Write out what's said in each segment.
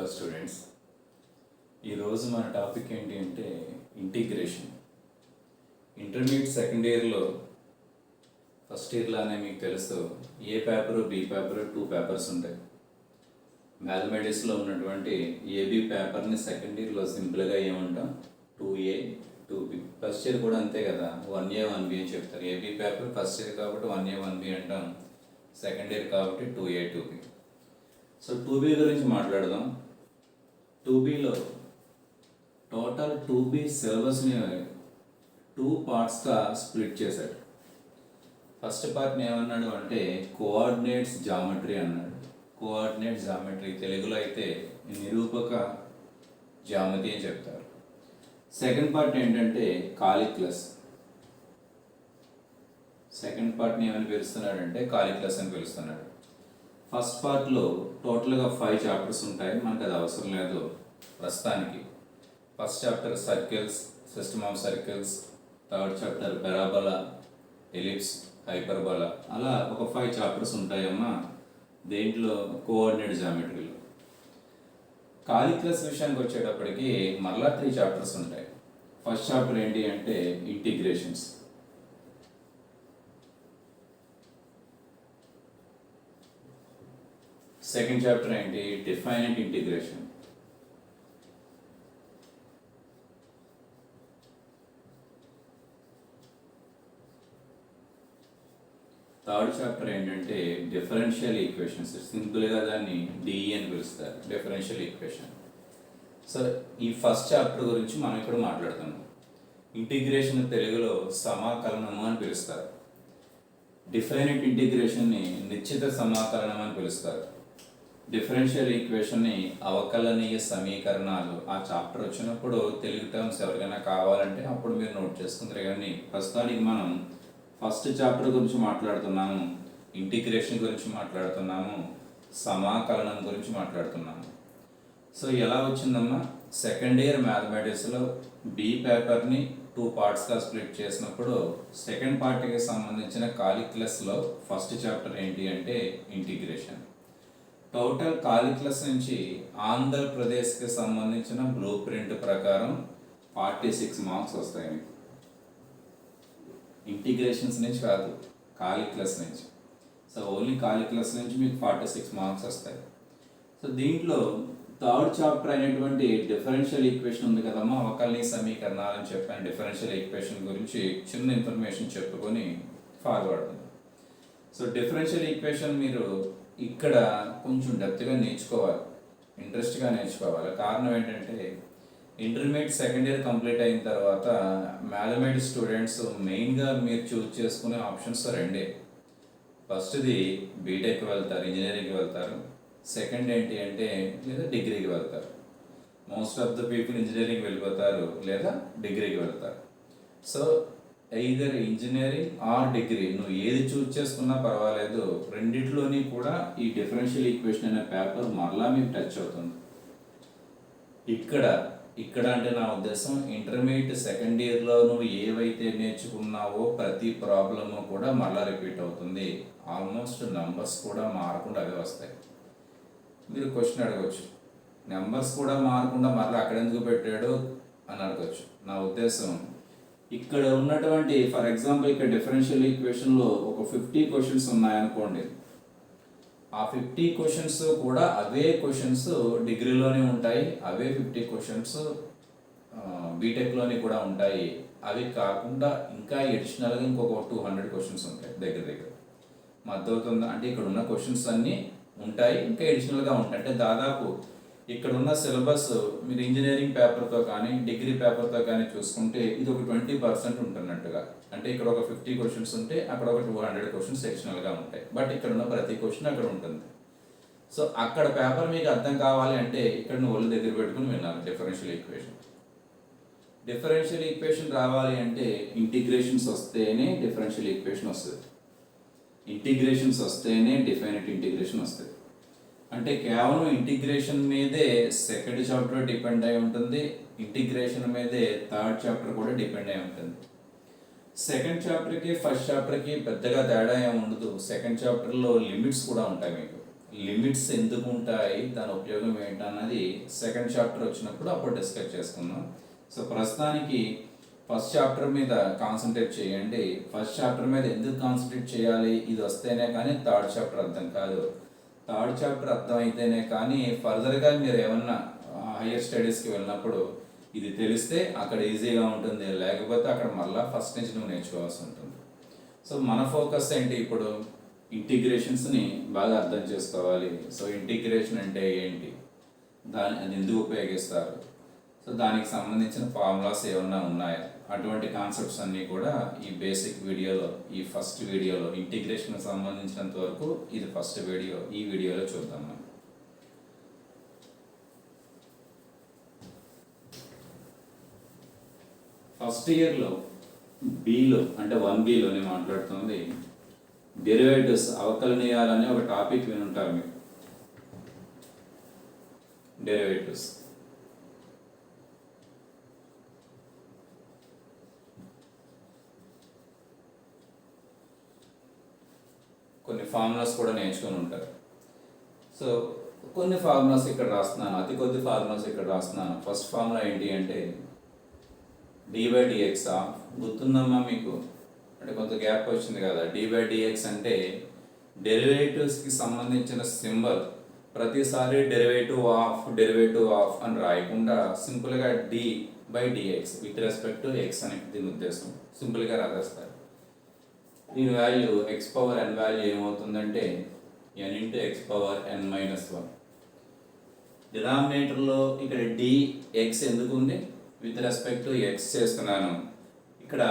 Hello students, ఈరోజు మన topic ఏంటి అంటే ఇంటిగ్రేషన్. ఇంటర్మీడియట్ సెకండ్ ఇయర్లో ఫస్ట్ ఇయర్లోనే మీకు తెలుసు ఏ పేపరు బి పేపరు 2 పేపర్స్ ఉంటాయి. మ్యాథమెటిక్స్లో ఉన్నటువంటి ఏబి పేపర్ని సెకండ్ ఇయర్లో సింపుల్గా ఏమంటాం 2A 2B. ఫస్ట్ ఇయర్ కూడా అంతే కదా, 1A 1B అని చెప్తారు. ఏబి పేపర్ ఫస్ట్ ఇయర్ కాబట్టి 1A 1B అంటాం, సెకండ్ ఇయర్ కాబట్టి 2A 2B. సో 2B గురించి మాట్లాడదాం. 2Bలో టోటల్ 2B సిలబస్ని 2 పార్ట్స్గా స్ప్లిట్ చేశాడు. ఫస్ట్ పార్ట్ని ఏమన్నాడు అంటే కోఆర్డినేట్స్ జామెట్రీ అన్నాడు. కోఆర్డినేట్ జామెట్రీ తెలుగులో అయితే నిరూపక జామెట్రీ అని చెప్తారు. సెకండ్ పార్ట్ ఏంటంటే కాలిక్యులస్. సెకండ్ పార్ట్ని ఏమని పిలుస్తున్నాడంటే కాలిక్యులస్ అని పిలుస్తున్నాడు. ఫస్ట్ పార్ట్లో టోటల్గా 5 చాప్టర్స్ ఉంటాయి, మనకు అది అవసరం లేదు ప్రస్తుతానికి. First chapter circles, system of circles, third chapter parabola, ellipse, hyperbola, అలా ఒక 5 చాప్టర్స్ ఉంటాయమ్మా దేంట్లో కోఆర్డినేట్ జామెట్రీలో. కాలిక్యులస్ విషయానికి వచ్చేటప్పటికి మరలా 3 చాప్టర్స్ ఉంటాయి. ఫస్ట్ చాప్టర్ ఏంటి అంటే ఇంటిగ్రేషన్స్. సెకండ్ చాప్టర్ ఏంటి డిఫైనెంట్ ఇంటిగ్రేషన్. థర్డ్ చాప్టర్ ఏంటంటే డిఫరెన్షియల్ ఈక్వేషన్స్. సింపుల్గా దాన్ని డిఈ అని పిలుస్తారు, డిఫరెన్షియల్ ఈక్వేషన్. సో ఈ ఫస్ట్ చాప్టర్ గురించి మనం ఇప్పుడు మాట్లాడుతున్నాం. ఇంటిగ్రేషన్ తెలుగులో సమాకలనము అని పిలుస్తారు. డిఫైనెంట్ ఇంటిగ్రేషన్ని నిశ్చిత సమాకలనం అని పిలుస్తారు. డిఫరెన్షియల్ ఈక్వేషన్ని అవకలనీయ సమీకరణాలు. ఆ చాప్టర్ వచ్చినప్పుడు తెలుగు టర్మ్స్ ఎవరికైనా కావాలంటే అప్పుడు మీరు నోట్ చేసుకుంటారు. కానీ ప్రస్తుతానికి మనం ఫస్ట్ చాప్టర్ గురించి మాట్లాడుతున్నాము, ఇంటిగ్రేషన్ గురించి మాట్లాడుతున్నాము, సమాకలనం గురించి మాట్లాడుతున్నాము. సో ఎలా వచ్చిందమ్మా, సెకండ్ ఇయర్ మ్యాథమెటిక్స్లో బి పేపర్ని 2 పార్ట్స్గా స్ప్లిట్ చేసినప్పుడు సెకండ్ పార్ట్కి సంబంధించిన కాలిక్యులస్లో ఫస్ట్ చాప్టర్ ఏంటి అంటే ఇంటిగ్రేషన్. టోటల్ కాలిక్యులస్ నుంచి ఆంధ్రప్రదేశ్కి సంబంధించిన బ్లూ ప్రింట్ ప్రకారం 46 మార్క్స్ వస్తాయి మీకు. ఇంటిగ్రేషన్స్ నుంచి కాదు, కాలిక్యులస్ నుంచి. సో ఓన్లీ కాలిక్యులస్ నుంచి మీకు 46 మార్క్స్ వస్తాయి. సో దీంట్లో థర్డ్ చాప్టర్ అయినటువంటి డిఫరెన్షియల్ ఈక్వేషన్ ఉంది కదమ్మా, అవకలనీయ సమీకరణాలు అని చెప్పాను. డిఫరెన్షియల్ ఈక్వేషన్ గురించి చిన్న ఇన్ఫర్మేషన్ చెప్పుకొని ఫార్వర్డ్. సో డిఫరెన్షియల్ ఈక్వేషన్ మీరు ఇక్కడ కొంచెం డెప్త్గా నేర్చుకోవాలి, ఇంట్రెస్ట్గా నేర్చుకోవాలి. కారణం ఏంటంటే ఇంటర్మీడియట్ సెకండ్ ఇయర్ కంప్లీట్ అయిన తర్వాత మ్యాథమెటిక్స్ స్టూడెంట్స్ మెయిన్గా మీరు చూస్ చేసుకునే ఆప్షన్స్ 2. ఫస్ట్ది బీటెక్ వెళ్తారు, ఇంజనీరింగ్కి వెళ్తారు. సెకండ్ ఏంటి అంటే లేదా డిగ్రీకి వెళ్తారు. Most of the people engineering వెళ్ళిపోతారు లేదా డిగ్రీకి వెళ్తారు. So either engineering or degree, నువ్వు ఏది చూస్ చేసుకున్నా పర్వాలేదు, రెండిట్లోని కూడా ఈ డిఫరెన్షియల్ ఈక్వేషన్ అనే పేపర్ మరలా మీకు టచ్ అవుతుంది. ఇక్కడ అంటే నా ఉద్దేశం ఇంటర్మీడియట్ సెకండ్ ఇయర్లో నువ్వు ఏవైతే నేర్చుకున్నావో ప్రతి ప్రాబ్లము కూడా మరలా రిపీట్ అవుతుంది. ఆల్మోస్ట్ నెంబర్స్ కూడా మారకుండా అవే వస్తాయి. మీరు క్వశ్చన్ అడగవచ్చు, నెంబర్స్ కూడా మారకుండా మరలా అక్కడ ఎందుకు పెట్టాడు అని అడగచ్చు. నా ఉద్దేశం ఇక్కడ ఉన్నటువంటి ఫర్ ఎగ్జాంపుల్ ఇక్కడ డిఫరెన్షియల్ ఈక్వేషన్లో ఒక 50 క్వశ్చన్స్ ఉన్నాయనుకోండి, ఆ 50 క్వశ్చన్స్ కూడా అవే క్వశ్చన్స్ డిగ్రీలోనే ఉంటాయి, అవే 50 క్వశ్చన్స్ బీటెక్లోని కూడా ఉంటాయి. అవి కాకుండా ఇంకా ఎడిషనల్గా ఇంకొక 200 క్వశ్చన్స్ ఉంటాయి దగ్గర మద్దవుతుందా అంటే ఇక్కడ ఉన్న క్వశ్చన్స్ అన్నీ ఉంటాయి, ఇంకా ఎడిషనల్గా ఉంటాయి. అంటే దాదాపు ఇక్కడ ఉన్న సిలబస్ మీరు ఇంజనీరింగ్ పేపర్తో కానీ డిగ్రీ పేపర్తో కానీ చూసుకుంటే ఇది ఒక 20% ఉంటున్నట్టుగా. అంటే ఇక్కడ ఒక 50 క్వశ్చన్స్ ఉంటే అక్కడ ఒక 200 క్వశ్చన్స్ సెక్షనల్గా ఉంటాయి. బట్ ఇక్కడ ఉన్న ప్రతి క్వశ్చన్ అక్కడ ఉంటుంది. సో అక్కడ పేపర్ మీకు అర్థం కావాలి అంటే ఇక్కడ నువ్వు ఒళ్ళు దగ్గర పెట్టుకుని వినాలి. డిఫరెన్షియల్ ఈక్వేషన్ రావాలి అంటే ఇంటిగ్రేషన్స్ వస్తేనే డిఫరెన్షియల్ ఈక్వేషన్ వస్తుంది, ఇంటిగ్రేషన్స్ వస్తేనే డిఫైనెట్ ఇంటిగ్రేషన్ వస్తుంది. అంటే కేవలం ఇంటిగ్రేషన్ మీదే సెకండ్ చాప్టర్ డిపెండ్ అయి ఉంటుంది, ఇంటిగ్రేషన్ మీదే థర్డ్ చాప్టర్ కూడా డిపెండ్ అయి ఉంటుంది. సెకండ్ చాప్టర్కి ఫస్ట్ చాప్టర్కి పెద్దగా తేడా ఏమి ఉండదు. సెకండ్ చాప్టర్లో లిమిట్స్ కూడా ఉంటాయి మీకు. లిమిట్స్ ఎందుకు ఉంటాయి, దాని ఉపయోగం ఏంటన్నది సెకండ్ చాప్టర్ వచ్చినప్పుడు అప్పుడు డిస్కస్ చేసుకుందాం. సో ప్రస్తుతానికి ఫస్ట్ చాప్టర్ మీద కాన్సన్ట్రేట్ చేయండి. ఫస్ట్ చాప్టర్ మీద ఎందుకు కాన్సన్ట్రేట్ చేయాలి, ఇది వస్తేనే కానీ థర్డ్ చాప్టర్ అర్థం కాదు. థర్డ్ చాప్టర్ అర్థం అయితేనే కానీ ఫర్దర్గా మీరు ఏమన్నా హయ్యర్ స్టడీస్కి వెళ్ళినప్పుడు ఇది తెలిస్తే అక్కడ ఈజీగా ఉంటుంది, లేకపోతే అక్కడ మళ్ళీ ఫస్ట్ నుంచి నువ్వు నేర్చుకోవాల్సి ఉంటుంది. సో మన ఫోకస్ ఏంటి ఇప్పుడు, ఇంటిగ్రేషన్స్ని బాగా అర్థం చేసుకోవాలి. సో ఇంటిగ్రేషన్ అంటే ఏంటి, అది ఎందుకు ఉపయోగిస్తారు, సో దానికి సంబంధించిన ఫార్ములాస్ ఏమన్నా ఉన్నాయా, అటువంటి కాన్సెప్ట్స్ అన్నీ కూడా ఈ బేసిక్ వీడియోలో, ఈ ఫస్ట్ వీడియోలో ఇంటిగ్రేషన్కి సంబంధించినంత వరకు ఇది ఫస్ట్ వీడియో, ఈ వీడియోలో చూద్దాం మనం. ఫస్ట్ ఇయర్లో బిలో అంటే 1Bలోనే మాట్లాడుతుంది డెరివేటివ్స్, అవకలనీయాలనే ఒక టాపిక్ వినుంటారు మీరు. డెరివేటివ్స్ కొన్ని ఫార్ములాస్ కూడా నేర్చుకొని ఉంటారు. సో కొన్ని ఫార్ములాస్ ఇక్కడ రాస్తున్నాను, అతి కొద్ది ఫార్ములాస్ ఇక్కడ రాస్తున్నాను. ఫస్ట్ ఫార్ములా ఏంటి అంటే d/dx. గుర్తుందమ్మా మీకు, అంటే కొంత గ్యాప్ వచ్చింది కదా. d/dx అంటే డెరివేటివ్స్కి సంబంధించిన సింబల్ ప్రతిసారి డెరివేటివ్ ఆఫ్ అని రాయకుండా సింపుల్గా d/dx with respect to x అని దీని ఉద్దేశం. సింపుల్గా రాసేస్తారు. దీని value x power n value ఏమవుతుందంటే n into x power n-1. డినామినేటర్లో ఇక్కడ dx ఎందుకు ఉంది, విత్ రెస్పెక్ట్ టు x చేస్తున్నాను, ఇక్కడ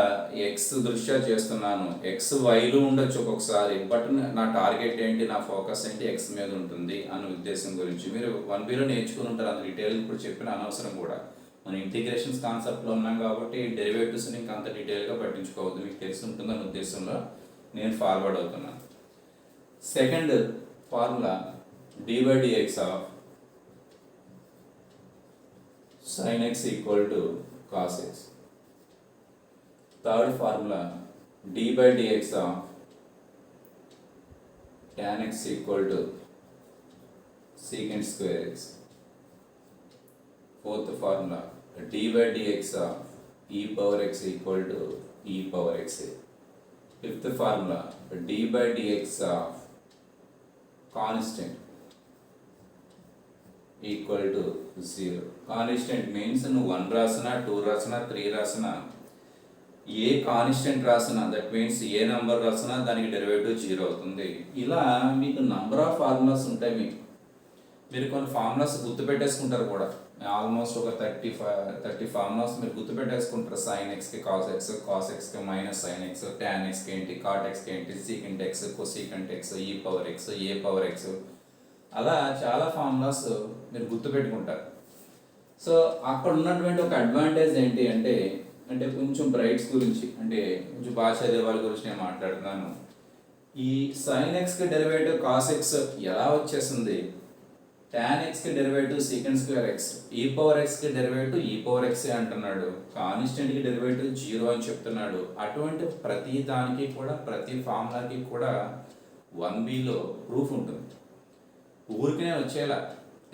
x దృష్ట్యా చేస్తున్నాను. x వైలు ఉండొచ్చు ఒక్కొక్కసారి, బట్ నా టార్గెట్ ఏంటి, నా ఫోకస్ ఏంటి, x మీద ఉంటుంది అనే ఉద్దేశం గురించి మీరు 1Bలో నేర్చుకుని ఉంటారు. అంత డీటెయిల్ ఇప్పుడు చెప్పిన అనవసరం కూడా. మన ఇంటిగ్రేషన్స్ కాన్సెప్ట్లో ఉన్నాం కాబట్టి డెరివేటివ్స్ని ఇంకా అంత డీటెయిల్గా పట్టించుకోవద్దు, మీకు తెలిసి ఉంటుందనే ఉద్దేశంలో నేను ఫార్వర్డ్ అవుతున్నాను. Second formula d/dx of sin x equal to cos x. Third formula d/dx of tan x equal to secant square x. Fourth formula d/dx of e power x equal to e power x. Fifth formula d/dx of constant equal to 0. Constant means నువ్వు 1 రాసినా 2 రాసినా 3 రాసినా, a constant రాసినా, that means A number రాసినా దానికి derivative 0 అవుతుంది. ఇలా మీకు నంబర్ ఆఫ్ ఫార్ములాస్ ఉంటాయి. మీరు కొన్ని ఫార్ములాస్ గుర్తుపెట్టేసుకుంటారు కూడా. ఆల్మోస్ట్ ఒక 30 ఫార్ములాస్ మీరు గుర్తుపెట్టేసుకుంటారు. sin xకి cos xకి మైనస్ sin x, tan xకి ఏంటి, cot xకి ఏంటి, secant x, cosecant x, e power x, a power x, అలా చాలా ఫార్ములాస్ మీరు గుర్తుపెట్టుకుంటారు. సో అక్కడ ఉన్నటువంటి ఒక అడ్వాంటేజ్ ఏంటి అంటే కొంచెం బ్రైట్స్ గురించి, అంటే కొంచెం బాగా చదివే వాళ్ళ గురించి నేను మాట్లాడుతున్నాను. ఈ sin xకి డెరివేటివ్ cos x ఎలా వచ్చేసింది, tan xకి derivative secant square x, e power xకి డెరివేటివ్ e పవర్ x అంటున్నాడు, కాన్స్టెంట్కి డెరివేటివ్ 0 అని చెప్తున్నాడు. అటువంటి ప్రతి దానికి కూడా, ప్రతి ఫార్ములాకి కూడా 1Bలో ప్రూఫ్ ఉంటుంది. ఊరికనే వచ్చేలా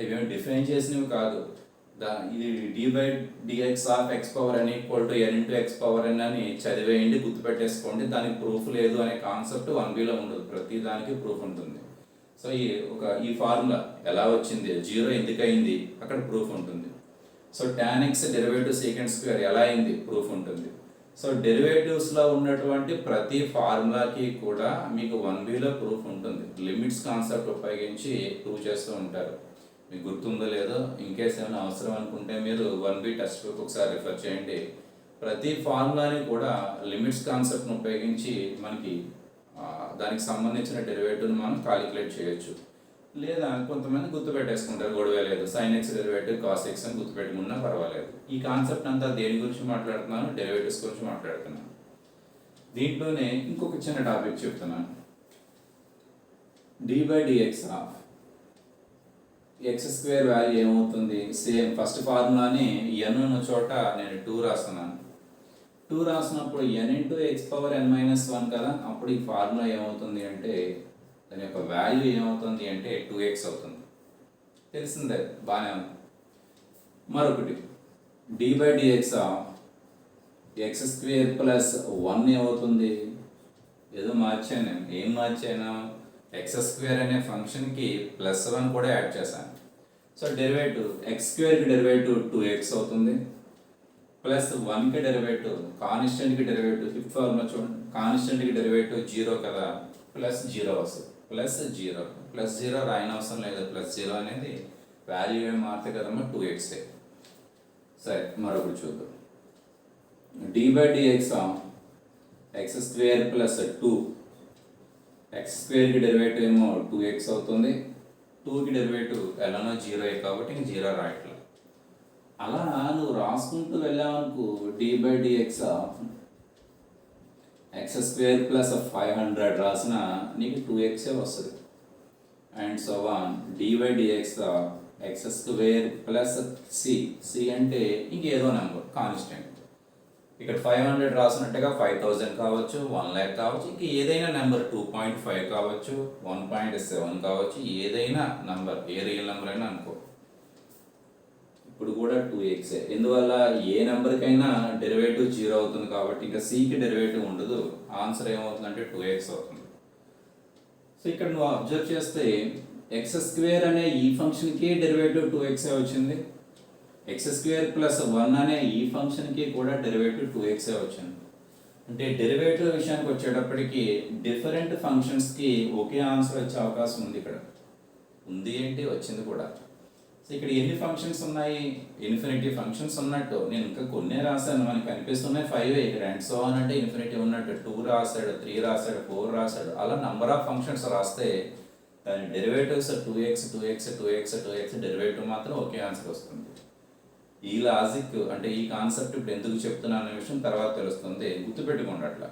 ఇవేమి డిఫైన్ చేసినవి కాదు. ఇది d/dx of x power n equal to n into x power n అని చదివేయండి, గుర్తుపెట్టేసుకోండి. దానికి ప్రూఫ్ లేదు అనే కాన్సెప్ట్ 1Bలో ఉండదు, ప్రతి దానికి ప్రూఫ్ ఉంటుంది. సో ఈ ఫార్ములా ఎలా వచ్చింది, 0 ఎందుకు అయింది, అక్కడ ప్రూఫ్ ఉంటుంది. So tan x derivative secant square ఎలా అయింది, ప్రూఫ్ ఉంటుంది. సో డెరివేటివ్స్లో ఉన్నటువంటి ప్రతి ఫార్ములాకి కూడా మీకు 1Bలో ప్రూఫ్ ఉంటుంది. లిమిట్స్ కాన్సెప్ట్ ఉపయోగించి ప్రూవ్ చేస్తూ ఉంటారు. మీకు గుర్తుందో లేదో, ఇన్కేస్ ఏమైనా అవసరం అనుకుంటే మీరు 1B టెక్స్ట్ బుక్ ఒకసారి రిఫర్ చేయండి. ప్రతి ఫార్ములాని కూడా లిమిట్స్ కాన్సెప్ట్ను ఉపయోగించి మనకి దానికి సంబంధించిన డెరివేటివ్ని మనం కాలిక్యులేట్ చేయొచ్చు. లేదా కొంతమంది గుర్తుపెట్టేసుకుంటారు, గొడవ లేదు, sin x derivative cos x అని గుర్తుపెట్టుకున్నా పర్వాలేదు. ఈ కాన్సెప్ట్ అంతా దేని గురించి మాట్లాడుతున్నాను, డెరివేటివ్స్ గురించి మాట్లాడుతున్నాను. దీంట్లోనే ఇంకొక చిన్న టాపిక్ చెప్తున్నాను. d/dx of x square value ఏమవుతుంది, సేమ్ ఫస్ట్ ఫార్ములాని n ఉన్న చోట నేను 2 రాస్తున్నాను. 2 రాసినప్పుడు n into x power n-1 కదా, అప్పుడు ఈ ఫార్ములా ఏమవుతుంది అంటే దాని యొక్క వాల్యూ ఏమవుతుంది అంటే 2x అవుతుంది. తెలిసిందే, బాగానే ఉంది. మరొకటి d/dx ఎక్స్ స్క్వేర్ ప్లస్ 1 ఏమవుతుంది? ఏదో మార్చాను నేను. ఏం మార్చాను? ఎక్స్ స్క్వేర్ అనే ఫంక్షన్కి +1 కూడా యాడ్ చేశాను. సో డెరివేటివ్ ఎక్స్ స్క్వేర్కి డెరివేటివ్ 2x అవుతుంది, ప్లస్ 1కి డెరివేటివ్, కాన్స్టెంట్కి డెరివేటివ్, ఫిఫ్త్ ఫార్ములా చూడండి, కాన్స్టెంట్కి డెరివేటివ్ 0 కదా, +0 వస్తుంది. +0 రాయని అవసరం లేదు, +0 అనేది వాల్యూ ఏమి మారుతాయి కదమ్మా, 2x. సరే, మరొకటి చూద్దాం. d/dx x square plus 2, x స్క్వేర్కి డెరివేటివ్ ఏమో 2x అవుతుంది, 2కి డెరివేటివ్ ఎలానో 0 కాబట్టి ఇంక 0 రాయట్లేదు. అలా నువ్వు రాసుకుంటూ వెళ్ళావనుకో, d/dx ఎక్స్ స్క్వేర్ ప్లస్ 500 రాసిన నీకు 2x వస్తుంది. And so on d/dx x square plus c అంటే ఇంకేదో నెంబర్ కాన్స్టెంట్. ఇక్కడ 500 రాసినట్టుగా 5000 కావచ్చు, 1,00,000 కావచ్చు, ఇంక ఏదైనా నెంబర్ 2.5 కావచ్చు, 1.7 కావచ్చు, ఏదైనా నెంబర్, ఏ రియల్ నెంబర్ అయినా అనుకో. ఇప్పుడు కూడా 2x. ఎందువల్ల ఏ నెంబర్కైనా డెరివేటివ్ 0 అవుతుంది కాబట్టి ఇంకా సికి డెరివేటివ్ ఉండదు. ఆన్సర్ ఏమవుతుందంటే 2x అవుతుంది. సో ఇక్కడ నువ్వు అబ్జర్వ్ చేస్తే ఎక్స్ స్క్వేర్ అనే ఈ ఫంక్షన్కి డెరివేటివ్ 2x వచ్చింది, ఎక్స్ స్క్వేర్ ప్లస్ 1 అనే ఈ ఫంక్షన్కి కూడా డెరివేటివ్ 2x వచ్చింది. అంటే డెరివేటివ్ విషయానికి వచ్చేటప్పటికి డిఫరెంట్ ఫంక్షన్స్కి ఒకే ఆన్సర్ వచ్చే అవకాశం ఉంది. ఇక్కడ ఉంది ఏంటి, వచ్చింది కూడా. సో ఇక్కడ ఎన్ని ఫంక్షన్స్ ఉన్నాయి? ఇన్ఫినిటీ ఫంక్షన్స్ ఉన్నట్టు. నేను ఇంకా కొన్నే రాశాను, మనకి కనిపిస్తున్నాయి 5. ఇక్కడ అండ్ సో ఆన్ అంటే ఇన్ఫినిటీ ఉన్నట్టు. 2 రాశాడు, 3 రాశాడు, 4 రాశాడు, అలా నంబర్ ఆఫ్ ఫంక్షన్స్ రాస్తే దాని డెరివేటివ్స్ 2x డెరివేటివ్ మాత్రం ఒకే ఆన్సర్ వస్తుంది. ఈ లాజిక్ అంటే ఈ కాన్సెప్ట్ ఇప్పుడు ఎందుకు చెప్తున్నాను అనే విషయం తర్వాత తెలుస్తుంది, గుర్తుపెట్టుకోండి అట్లా.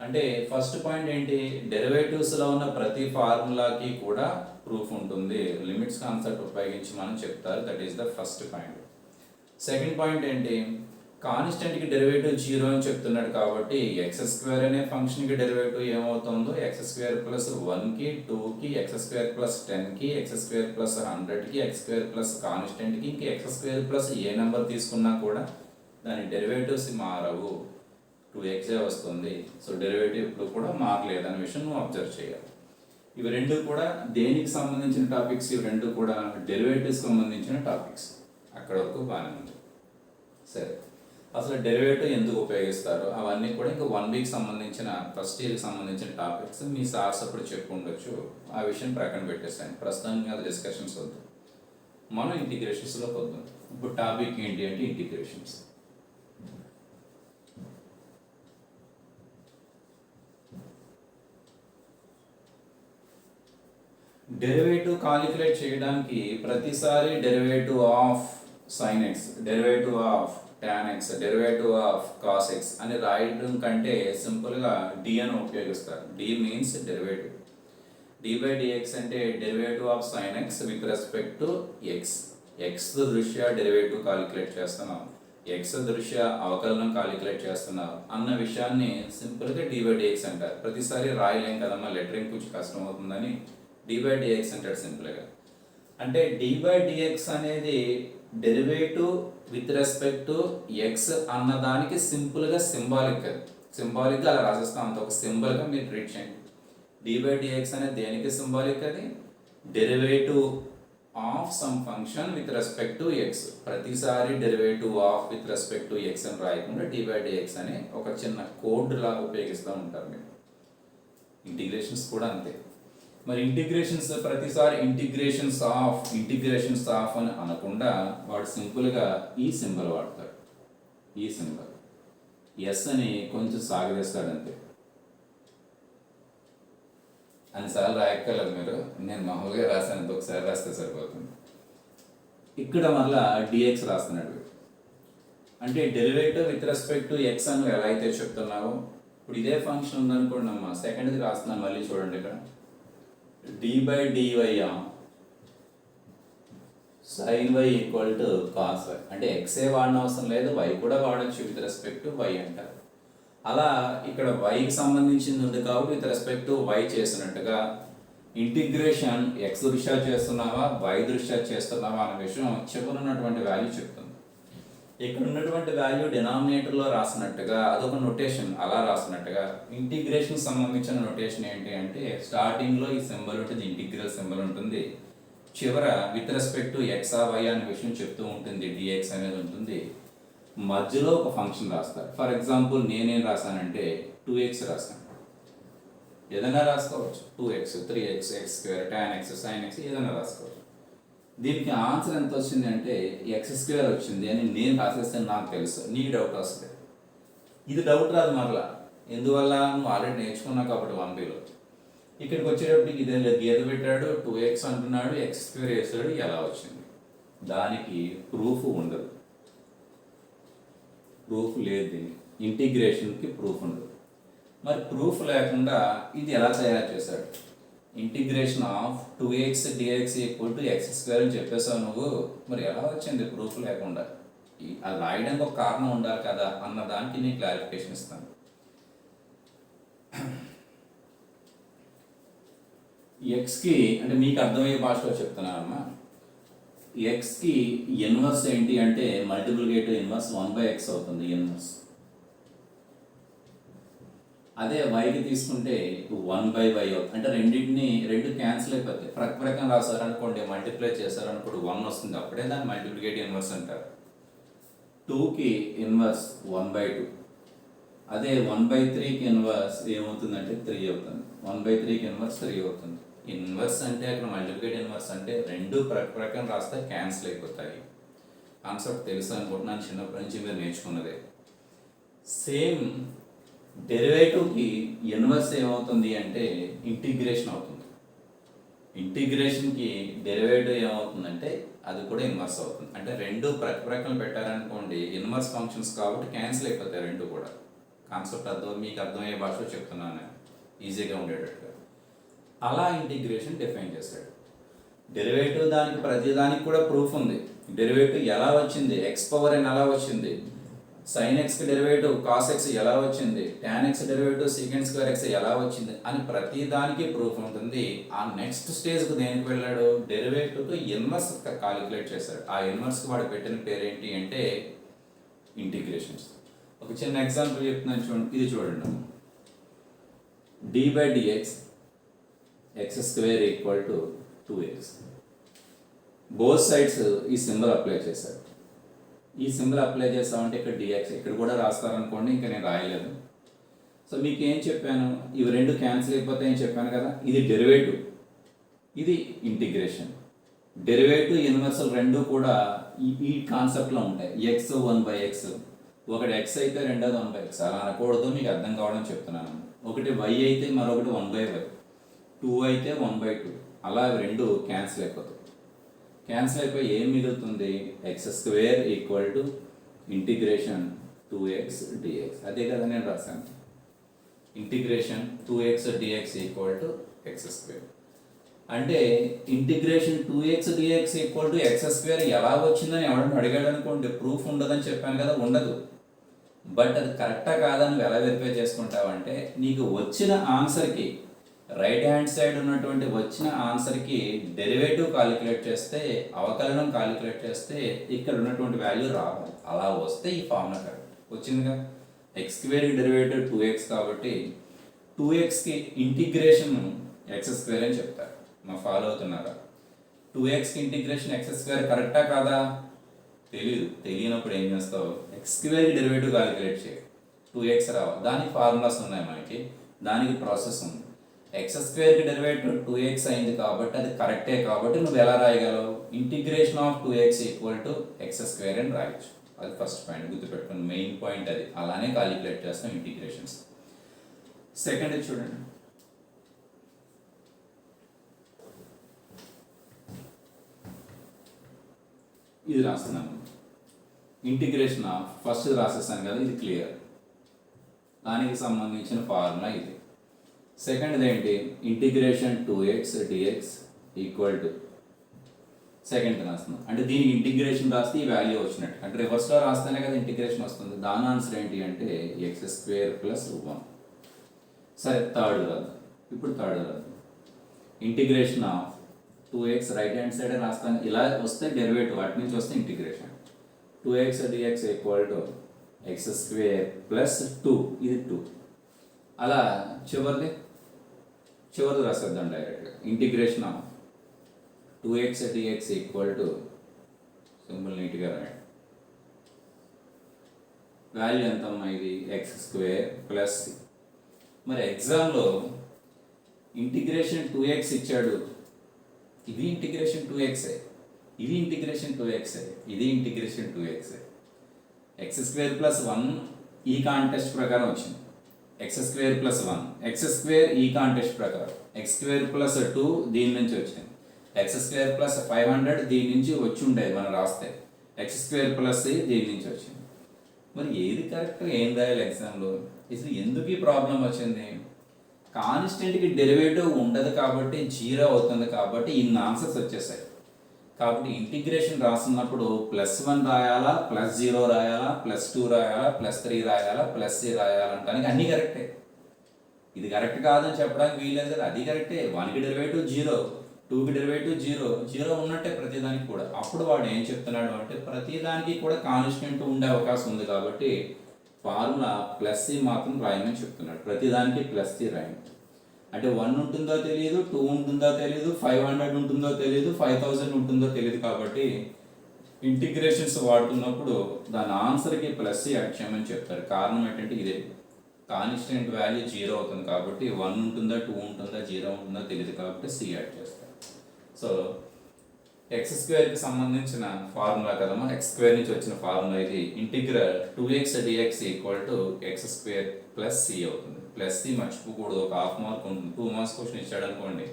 అంటే ఫస్ట్ పాయింట్ ఏంటి, డెరివేటివ్స్లో ఉన్న ప్రతి ఫార్ములాకి కూడా ప్రూఫ్ ఉంటుంది, లిమిట్స్ కాన్సెప్ట్ ఉపయోగించి మనం చెప్తారు. That is the first point. Second point ఏంటి, కాన్స్టెంట్కి డెరివేటివ్ 0 అని చెప్తున్నాడు కాబట్టి ఎక్స్ స్క్వేర్ అనే ఫంక్షన్కి డెరివేటివ్ ఏమవుతుందో ఎక్స్ స్క్వేర్ ప్లస్ 1కి, 2కి, ఎక్స్ స్క్వేర్ ప్లస్ 10కి, ఎక్స్ స్క్వేర్ ప్లస్ 100కి, ఎక్స్ స్క్వేర్ ప్లస్ కాన్స్టెంట్కి, ఇంక ఎక్స్ స్క్వేర్ ప్లస్ ఏ నెంబర్ తీసుకున్నా కూడా దాని డెరివేటివ్స్ మారవు, 2x వస్తుంది. సో డెరివేటివ్ ఇప్పుడు కూడా మారలేదనే విషయం నువ్వు అబ్జర్వ్ చేయాలి. ఇవి రెండు కూడా దేనికి సంబంధించిన టాపిక్స్? ఇవి రెండు కూడా డెరివేటివ్స్కి సంబంధించిన టాపిక్స్. అక్కడ వరకు బాగానే ఉంది. సరే, అసలు డెరివేటివ్ ఎందుకు ఉపయోగిస్తారు అవన్నీ కూడా ఇంకా 1 వీక్ సంబంధించిన, ఫస్ట్ ఇయర్కి సంబంధించిన టాపిక్స్ మీ సార్స్ అప్పుడు చెప్పు ఉండొచ్చు. ఆ విషయం ప్రక్కన పెట్టేస్తాను, ప్రస్తుతానికి అది డిస్కషన్స్ వద్దు, మనం ఇంటిగ్రేషన్స్లోకి వద్దాం. ఇప్పుడు టాపిక్ ఏంటి అంటే ఇంటిగ్రేషన్స్. డెరివేటివ్ కాలిక్యులేట్ చేయడానికి ప్రతిసారి derivative of sign X, derivative of tan x, derivative of cos x అని రాయడం కంటే సింపుల్గా d అని ఉపయోగిస్తారు. d means derivative. d/dx అంటే derivative of sine x with respect to x. x దృష్ట్యా డెరివేటివ్ కాలిక్యులేట్ చేస్తున్నాం, x దృష్ట్యా అవకలనం కాలిక్యులేట్ చేస్తున్నాం అన్న విషయాన్ని సింపుల్గా d/dx అంటారు. ప్రతిసారి రాయలేం కదమ్మా, లెటరింగ్ కొంచెం కష్టం అవుతుందని d/dx అంటాడు సింపుల్గా. అంటే d/dx అనేది derivative with respect to X అన్నదానికి సింపుల్గా సింబాలిక్గా అలా రాసేస్తాం, అంత ఒక సింబల్గా మీరు ట్రీట్ చేయండి. d/dx అనేది దేనికి సింబాలిక్? అది derivative of some function with respect to x. ప్రతిసారి derivative of with respect to x అని రాయకుండా d/dx అని ఒక చిన్న కోడ్ లాగా ఉపయోగిస్తూ ఉంటారు మీరు. ఇంటిగ్రేషన్స్ కూడా అంతే. మరి ఇంటిగ్రేషన్స్ ప్రతిసారి ఇంటిగ్రేషన్స్ ఆఫ్ అని అనకుండా వాడు సింపుల్గా ఈ సింబల్ వాడతాడు. ఈ సింబల్ ఎస్ అని కొంచెం సాగదీస్తాడంతే. అన్నిసార్లు రాయక్కర్లేదు మీరు, నేను మామూలుగా రాశాను, ఒకసారి రాస్తే సరిపోతుంది. ఇక్కడ మళ్ళా dx రాస్తున్నాడు. అంటే derivative with respect to x అని ఎలా అయితే చెప్తున్నావో, ఇప్పుడు ఇదే ఫంక్షన్ ఉందనుకోండి అమ్మా, సెకండ్ది రాస్తున్నాను, మళ్ళీ చూడండి. ఇక్కడ d/dy sin y equal to cos y. అంటే ఎక్సే వాడిన అవసరం లేదు, y కూడా వాడచ్చు విత్ రెస్పెక్ట్ టు y అంటారు. అలా ఇక్కడ yకి సంబంధించింది ఉంది కాబట్టి విత్ రెస్పెక్ట్ టు y చేసినట్టుగా ఇంటిగ్రేషన్ ఎక్స్ దృష్ట్యా చేస్తున్నావా వై దృష్ట్యా చేస్తున్నావా అనే విషయం చివరి ఉన్నటువంటి వాల్యూ చెప్తుంది. ఇక్కడ ఉన్నటువంటి వాల్యూ డినామినేటర్లో రాసినట్టుగా అదొక నొటేషన్, అలా రాసినట్టుగా ఇంటిగ్రేషన్ సంబంధించిన నొటేషన్ ఏంటి అంటే స్టార్టింగ్లో ఈ సింబల్ ఉంటుంది, ఇంటిగ్రల్ సింబల్ ఉంటుంది, చివర విత్ రెస్పెక్ట్ టు ఎక్స్ ఆ వై అనే విషయం చెప్తూ ఉంటుంది, డిఎక్స్ అనేది ఉంటుంది, మధ్యలో ఒక ఫంక్షన్ రాస్తారు. ఫర్ ఎగ్జాంపుల్ నేనేం రాశానంటే 2x రాశాను, ఏదైనా రాసుకోవచ్చు, 2x 3x x square tan x sin x ఏదైనా రాసుకోవచ్చు. దీనికి ఆన్సర్ ఎంత వచ్చింది అంటే ఎక్స్ స్క్వేర్ వచ్చింది అని నేను రాసేస్తే నాకు తెలుసు, నీకు డౌట్ వస్తుంది. ఇది డౌట్ రాదు మరలా, ఎందువల్ల నువ్వు ఆల్రెడీ నేర్చుకున్నావు కాబట్టి 1Bలో. ఇక్కడికి వచ్చేటప్పటికి ఇదే గీత పెట్టాడు, 2x అంటున్నాడు, ఎక్స్ స్క్వేర్ వేసాడు, ఎలా వచ్చింది? దానికి ప్రూఫ్ ఉండదు, ప్రూఫ్ లేదు, దీనికి ఇంటిగ్రేషన్కి ప్రూఫ్ ఉండదు. మరి ప్రూఫ్ లేకుండా ఇది ఎలా తయారు చేశాడు? Integration of 2x dx equal to x square అని చెప్పేసావు నువ్వు, మరి ఎలా వచ్చింది ప్రూఫ్ లేకుండా? అది రాయడానికి ఒక కారణం ఉండాలి కదా అన్న దానికి నేను క్లారిఫికేషన్ ఇస్తాను. ఎక్స్కి అంటే మీకు అర్థమయ్యే భాషలో చెప్తున్నానమ్మా, ఎక్స్కి ఇన్వర్స్ ఏంటి అంటే మల్టిప్లికేటివ్ ఇన్వర్స్ 1/x అవుతుంది ఇన్వర్స్. అదే వైకి తీసుకుంటే 1/y అవుతుంది. అంటే రెండు క్యాన్సిల్ అయిపోతాయి. ప్రక్కన రాశారనుకోండి, మల్టిప్లై చేశారనుకోండి 1 వస్తుంది, అప్పుడే దాన్ని మల్టిప్లికేటివ్ ఇన్వర్స్ అంటారు. 2కి ఇన్వర్స్ 1/2, అదే 1/3కి ఇన్వర్స్ ఏమవుతుందంటే 3 అవుతుంది, 1/3కి ఇన్వర్స్ 3 అవుతుంది. ఇన్వర్స్ అంటే అక్కడ మల్టిప్లికేటివ్ ఇన్వర్స్ అంటే రెండు ప్రక్కన రాస్తే క్యాన్సిల్ అయిపోతాయి. కాన్సెప్ట్ తెలుసు అనుకుంటున్నాను, చిన్నప్పటి నుంచి మీరు నేర్చుకున్నదే. సేమ్ డెరివేటివ్కి ఇన్వర్స్ ఏమవుతుంది అంటే ఇంటిగ్రేషన్ అవుతుంది. ఇంటిగ్రేషన్కి డెరివేటివ్ ఏమవుతుందంటే అది కూడా ఇన్వర్స్ అవుతుంది. అంటే రెండు ప్రక్కన పెట్టారనుకోండి, ఇన్వర్స్ ఫంక్షన్స్ కాబట్టి క్యాన్సిల్ అయిపోతాయి రెండు కూడా. కాన్సెప్ట్ మీకు అర్థమయ్యే భాషలో చెప్తున్నాను, ఈజీగా ఉండేటట్టుగా. అలా ఇంటిగ్రేషన్ డిఫైన్ చేశాడు. డెరివేటివ్ దానికి ప్రతిదానికి కూడా ప్రూఫ్ ఉంది. డెరివేటివ్ ఎలా వచ్చింది, ఎక్స్ పవర్ ఎన్ ఎలా వచ్చింది, సైన్ ఎక్స్కి డెరివేటివ్ కాస్ ఎక్స్ ఎలా వచ్చింది, tan X derivative secant square X ఎలా వచ్చింది అని ప్రతి దానికి ప్రూఫ్ ఉంటుంది. ఆ నెక్స్ట్ స్టేజ్కి దేనికి వెళ్ళాడు, డెరివేటివ్కి ఇన్వర్స్ కాలిక్యులేట్ చేశాడు. ఆ ఇన్వర్స్కి వాడు పెట్టిన పేరు ఏంటి అంటే ఇంటిగ్రేషన్స్. ఒక చిన్న ఎగ్జాంపుల్ చెప్తున్నాను చూడండి, ఇది చూడండి. d/dx x square equal to 2x. Both sides ఈ సింబల్ అప్లై చేశారు. ఈ సింబల్ అప్లై చేస్తామంటే ఇక్కడ dx ఇక్కడ కూడా రాస్తారనుకోండి, ఇంకా నేను రాయలేదు. సో మీకు ఏం చెప్పాను, ఇవి రెండు క్యాన్సిల్ అయిపోతాయని చెప్పాను కదా. ఇది డెరివేటివ్, ఇది ఇంటిగ్రేషన్. డెరివేటివ్ ఇన్వర్సల్ రెండు కూడా ఈ కాన్సెప్ట్లో ఉంటాయి. ఎక్స్ 1/x, ఒకటి x అయితే రెండోది 1/x. అలా అనకూడదు, మీకు అర్థం కావడం చెప్తున్నాను. ఒకటి y అయితే మరొకటి 1/y, 2 అయితే 1/2, అలా రెండు క్యాన్సిల్ అయిపోతాయి. క్యాన్సిల్ అయిపోయి ఏం మిగులుతుంది, x square equal to integration 2x dx. అదే కదా నేను రాశాను, integration 2x dx equal to x square. అంటే integration 2x dx equal to x square ఎలా వచ్చిందని ఎవరైనా అడిగాడు అనుకోండి, ప్రూఫ్ ఉండదని చెప్పాను కదా, ఉండదు. బట్ అది కరెక్టా కాదని ఎలా వెరిఫై చేసుకుంటావంటే, నీకు వచ్చిన ఆన్సర్కి రైట్ హ్యాండ్ సైడ్ ఉన్నటువంటి వచ్చిన ఆన్సర్కి డెరివేటివ్ కాలిక్యులేట్ చేస్తే, అవకలనం కాలిక్యులేట్ చేస్తే ఇక్కడ ఉన్నటువంటి వాల్యూ రావాలి. అలా వస్తే ఈ ఫార్ములా కరెక్ట్ వచ్చిందిగా. ఎక్స్ స్క్వేర్కి డెరివేటివ్ 2x కాబట్టి 2xకి ఇంటిగ్రేషన్ ఎక్స్ స్క్వేర్ అని చెప్తారు. మా ఫాలో అవుతున్నారా? 2xకి ఇంటిగ్రేషన్ ఎక్స్ స్క్వేర్ కరెక్టా కాదా? తెలియనప్పుడు ఏం చేస్తావు, ఎక్స్ స్క్వేర్కి డెరివేటివ్ కాలిక్యులేట్ చేయి, 2x రావాలి. దానికి ఫార్ములాస్ ఉన్నాయి మనకి, దానికి ప్రాసెస్ ఉంది. ఎక్స్ స్క్వేర్కి డెరివేటివ్ 2x అయింది కాబట్టి అది కరెక్టే కాబట్టి నువ్వు ఎలా రాయగలవు, integration of 2x equal to x square అని రాయొచ్చు. అది ఫస్ట్ పాయింట్ గుర్తుపెట్టుకుని, మెయిన్ పాయింట్ అది. అలానే కాలిక్యులేట్ చేస్తాం ఇంటిగ్రేషన్స్. సెకండ్ చూడండి, ఇది రాస్తున్నాను. ఇంటిగ్రేషన్ ఆఫ్ ఫస్ట్ రాసేస్తాను కదా, ఇది క్లియర్, దానికి సంబంధించిన ఫార్ములా ఇది. సెకండ్ ఏంటి, integration 2x dx equal to second రాస్తున్నాం. అంటే దీనికి ఇంటిగ్రేషన్ రాస్తే ఈ వాల్యూ వచ్చినట్టు, అంటే రివర్స్లో రాస్తేనే కదా ఇంటిగ్రేషన్ వస్తుంది. దాని ఆన్సర్ ఏంటి అంటే ఎక్స్ స్క్వేర్ ప్లస్ 1. సరే థర్డ్ రాదు, ఇప్పుడు థర్డ్ రాదు. Integration of 2x right hand side రాస్తాను, ఇలా వస్తే డెరివేటివ్, వాటి నుంచి వస్తే integration 2x dx equal to x square plus 2, ఇది 2. అలా చివరిది రాసేద్దాం డైరెక్ట్గా. Integration of 2x dx equal to simple నీట్గా రాయండి. వాల్యూ ఎంతమ్మా ఇది? X square plus. మరి ఎగ్జామ్లో ఇంటిగ్రేషన్ 2x ఇచ్చాడు, ఇది ఇంటిగ్రేషన్ 2x, ఇది ఇంటిగ్రేషన్ 2x, ఇది integration 2x. X square plus 1 ఈ కాంటెస్ట్ ప్రకారం వచ్చింది, X square plus 1, X square ఈ కాంటెస్ట్ ప్రకారం, ఎక్స్ స్క్వేర్ ప్లస్ 2 దీని నుంచి వచ్చింది, ఎక్స్ స్క్వేర్ ప్లస్ 500 దీని నుంచి వచ్చి ఉండేది మనం రాస్తే, ఎక్స్ స్క్వేర్ ప్లస్ దీని నుంచి వచ్చింది. మరి ఏది కరెక్ట్, ఏం రాయాలి ఎగ్జామ్లో? ఇది ఎందుకు ఈ ప్రాబ్లం వచ్చింది? కాన్స్టెంట్కి డెరివేటివ్ ఉండదు కాబట్టి 0 అవుతుంది కాబట్టి ఇన్ని ఆన్సర్స్ వచ్చేసాయి. కాబట్టి ఇంటిగ్రేషన్ రాస్తున్నప్పుడు +1 రాయాలా, +0 రాయాలా, +2 రాయాలా, +3 రాయాలా, +3 రాయాలంటానికి అన్నీ కరెక్టే. ఇది కరెక్ట్ కాదని చెప్పడానికి వీల్లేదు కదా, అది కరెక్టే. 1కి డెరివేటివ్ 0, 2కి డెరివేటివ్ 0 ఉన్నట్టే ప్రతిదానికి కూడా. అప్పుడు వాడు ఏం చెప్తున్నాడు అంటే ప్రతిదానికి కూడా కాన్స్టెంట్ ఉండే అవకాశం ఉంది కాబట్టి ఫార్ములా +c మాత్రం రాయమని చెప్తున్నాడు. ప్రతిదానికి +c రాయండి. అంటే 1 ఉంటుందో తెలియదు, 2 ఉంటుందో తెలియదు, 500 ఉంటుందో తెలియదు, 5000 ఉంటుందో తెలియదు కాబట్టి ఇంటిగ్రేషన్స్ వాడుతున్నప్పుడు దాని ఆన్సర్కి +c యాడ్ చేయమని చెప్తారు. కారణం ఏంటంటే ఇదే, కాన్స్టెంట్ వాల్యూ 0 అవుతుంది కాబట్టి 1 ఉంటుందా, 2 ఉంటుందా, 0 ఉంటుందో తెలియదు కాబట్టి c యాడ్ చేస్తారు. సో ఎక్స్ స్క్వేర్కి సంబంధించిన ఫార్ములా కదమ్మా, ఎక్స్ స్క్వేర్ నుంచి వచ్చిన ఫార్ములా ఇది. Integral 2x dx equal to x square plus c అవుతుంది. ప్లస్ సి మర్చిపోకూడదు, ఒక హాఫ్ మార్క్ ఉంటుంది. 2 మార్క్స్ క్వశ్చన్ ఇచ్చాడు అనుకోండి,